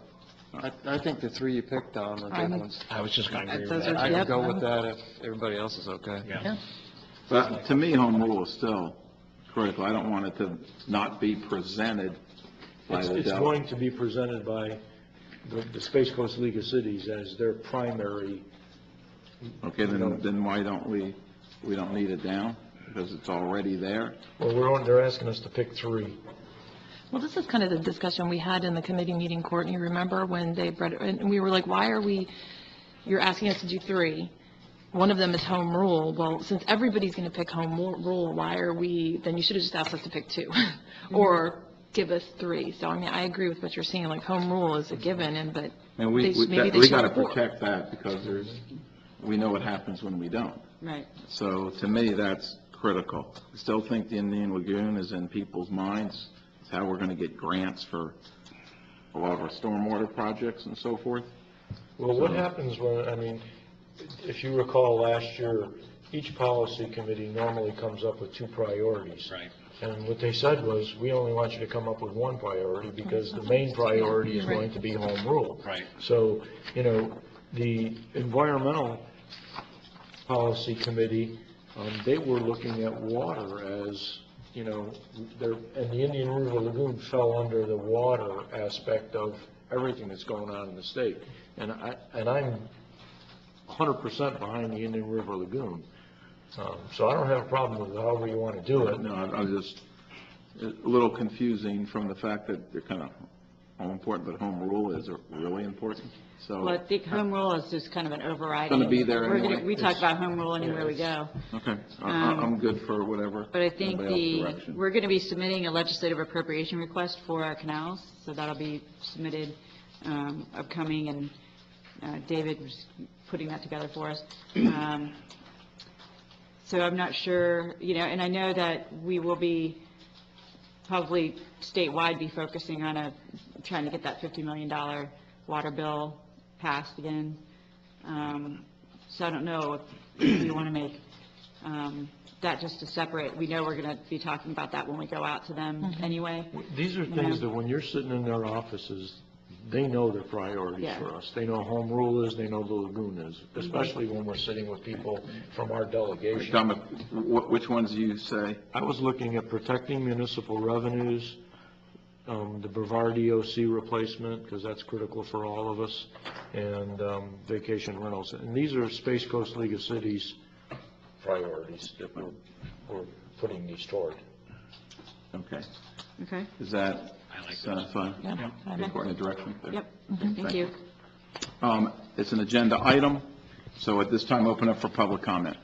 I think the three you picked on are good ones. I was just going to agree with Those that. are- I Yep. could go with that if everybody else is okay. Yeah. But to me, home rule is still critical. I don't want it to not be presented by the It's delegate. going to be presented by the Space Coast League of Cities as their primary. Okay, then why don't we don't need it down? Because it's already there? Well, they're asking us to pick three. Well, this is kind of the discussion we had in the committee meeting, Courtney, remember when they brought it, and we were like, why are you're asking us to do three? One of them is home rule. Well, since everybody's going to pick home rule, then you should have just asked us to pick two or give us three. So, I mean, I agree with what you're saying, like home rule is a given, but And maybe they we should got to have four. protect that because we know what happens when we don't. Right. So to me, that's critical. I still think the Indian Lagoon is in people's minds. It's how we're going to get grants for a lot of our stormwater projects and so forth. Well, what happens when, I mean, if you recall last year, each policy committee normally comes up with two priorities. Right. And what they said was, we only want you to come up with one priority because the main priority is going to be home rule. Right. So, you know, the environmental policy committee, they were looking at water as, you know, and the Indian River Lagoon fell under the water aspect of everything that's going on in the state. And I'm 100% behind the Indian River Lagoon. So I don't have a problem with however you want to do it. No, I was just a little confusing from the fact that they're kind of all important, but home rule is really important. So Well, I think home rule is just kind of an overriding. Gonna be there anyway. We talk about home rule anywhere we go. okay, I'm good for whatever. But I think anybody else's direction. we're going to be submitting a legislative appropriation request for our canals, so that'll be submitted upcoming, and David was putting that together for us. So I'm not sure, you know, and I know that we will be probably statewide be focusing on trying to get that $50 million water bill passed again. So I don't know if you want to make that just a separate, we know we're going to be talking about that when we go out to them anyway. These are things that when you're sitting in their offices, they know their priorities Yeah. for us. They know home rule is, they know the lagoon is, especially when we're sitting with people from our delegation. Dominic, which ones do you say? I was looking at protecting municipal revenues, the Brevard EOC replacement, because that's critical for all of us, and vacation rentals. And these are Space Coast League of Cities priorities that we're putting these toward. Okay. Okay? Is that fine? Yeah. Okay, Courtney, direction? there? Yep, thank you. It's an agenda item, so at this time, open up for public comment.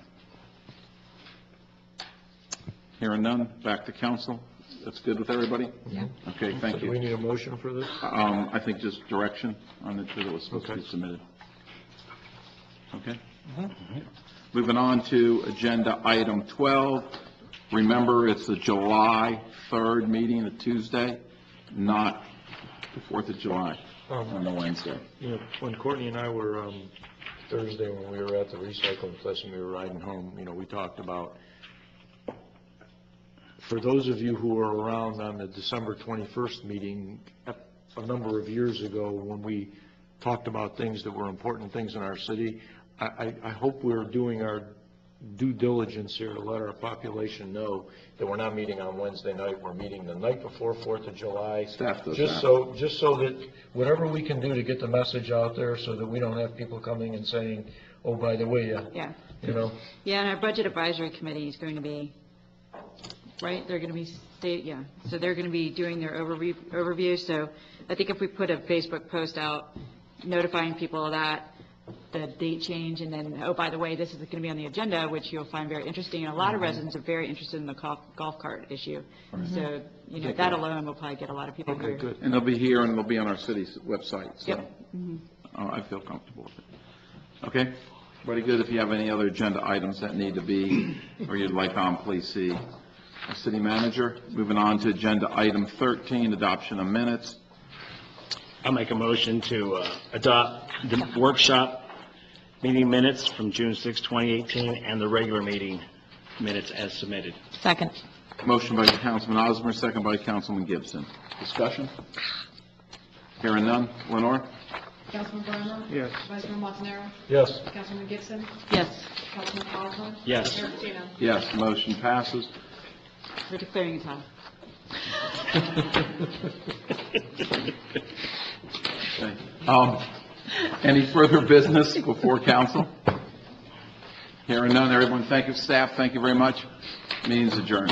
Hearing none, back to council. That's good with everybody? Yeah. Okay, thank Do we you. need a motion for this? I think just direction on it, that it was supposed to be Okay. submitted. Okay? Moving on to agenda item 12. Remember, it's the July 3rd meeting, a Tuesday, not the 4th of July on the Wednesday. You know, when Courtney and I were, Thursday, when we were at the recycling place and we were riding home, you know, we talked about, for those of you who were around on the December 21st meeting, a number of years ago, when we talked about things that were important things in our city, I hope we're doing our due diligence here to let our population know that we're not meeting on Wednesday night, we're meeting the night before 4th of July. Staff does Just that. so that whatever we can do to get the message out there so that we don't have people coming and saying, oh, by the way, Yeah. you know. Yeah, and our budget advisory committee is going to be, right, they're going to be, so they're going to be doing their overview, so I think if we put a Facebook post out notifying people of that, the date change, and then, oh, by the way, this is going to be on the agenda, which you'll find very interesting, and a lot of residents are very interested in the golf cart issue. So, you know, that alone will probably get a lot of people here. Okay, good. And they'll be here, and they'll be on our city's website, so Yep. I feel comfortable with it. Okay? Very good. If you have any other agenda items that need to be, or you'd like on, please see City Manager. Moving on to Agenda Item 13, adoption of minutes. I'll make a motion to adopt the workshop meeting minutes from June 6, 2018, and the regular meeting minutes as submitted. Second. Motion by Councilman Osmer, second by Councilman Gibson. Discussion? Hearing none. Lenore? Councilman Breimer? Yes. Vice Mayor Montanaro? Yes. Councilman Gibson? Yes. Councilman Osmer? Yes. Mayor Patino? Yes, the motion passes. We're declaring a tie. Okay. Any further business before council? Hearing none, everyone, thank you, staff, thank you very much. Meeting's adjourned.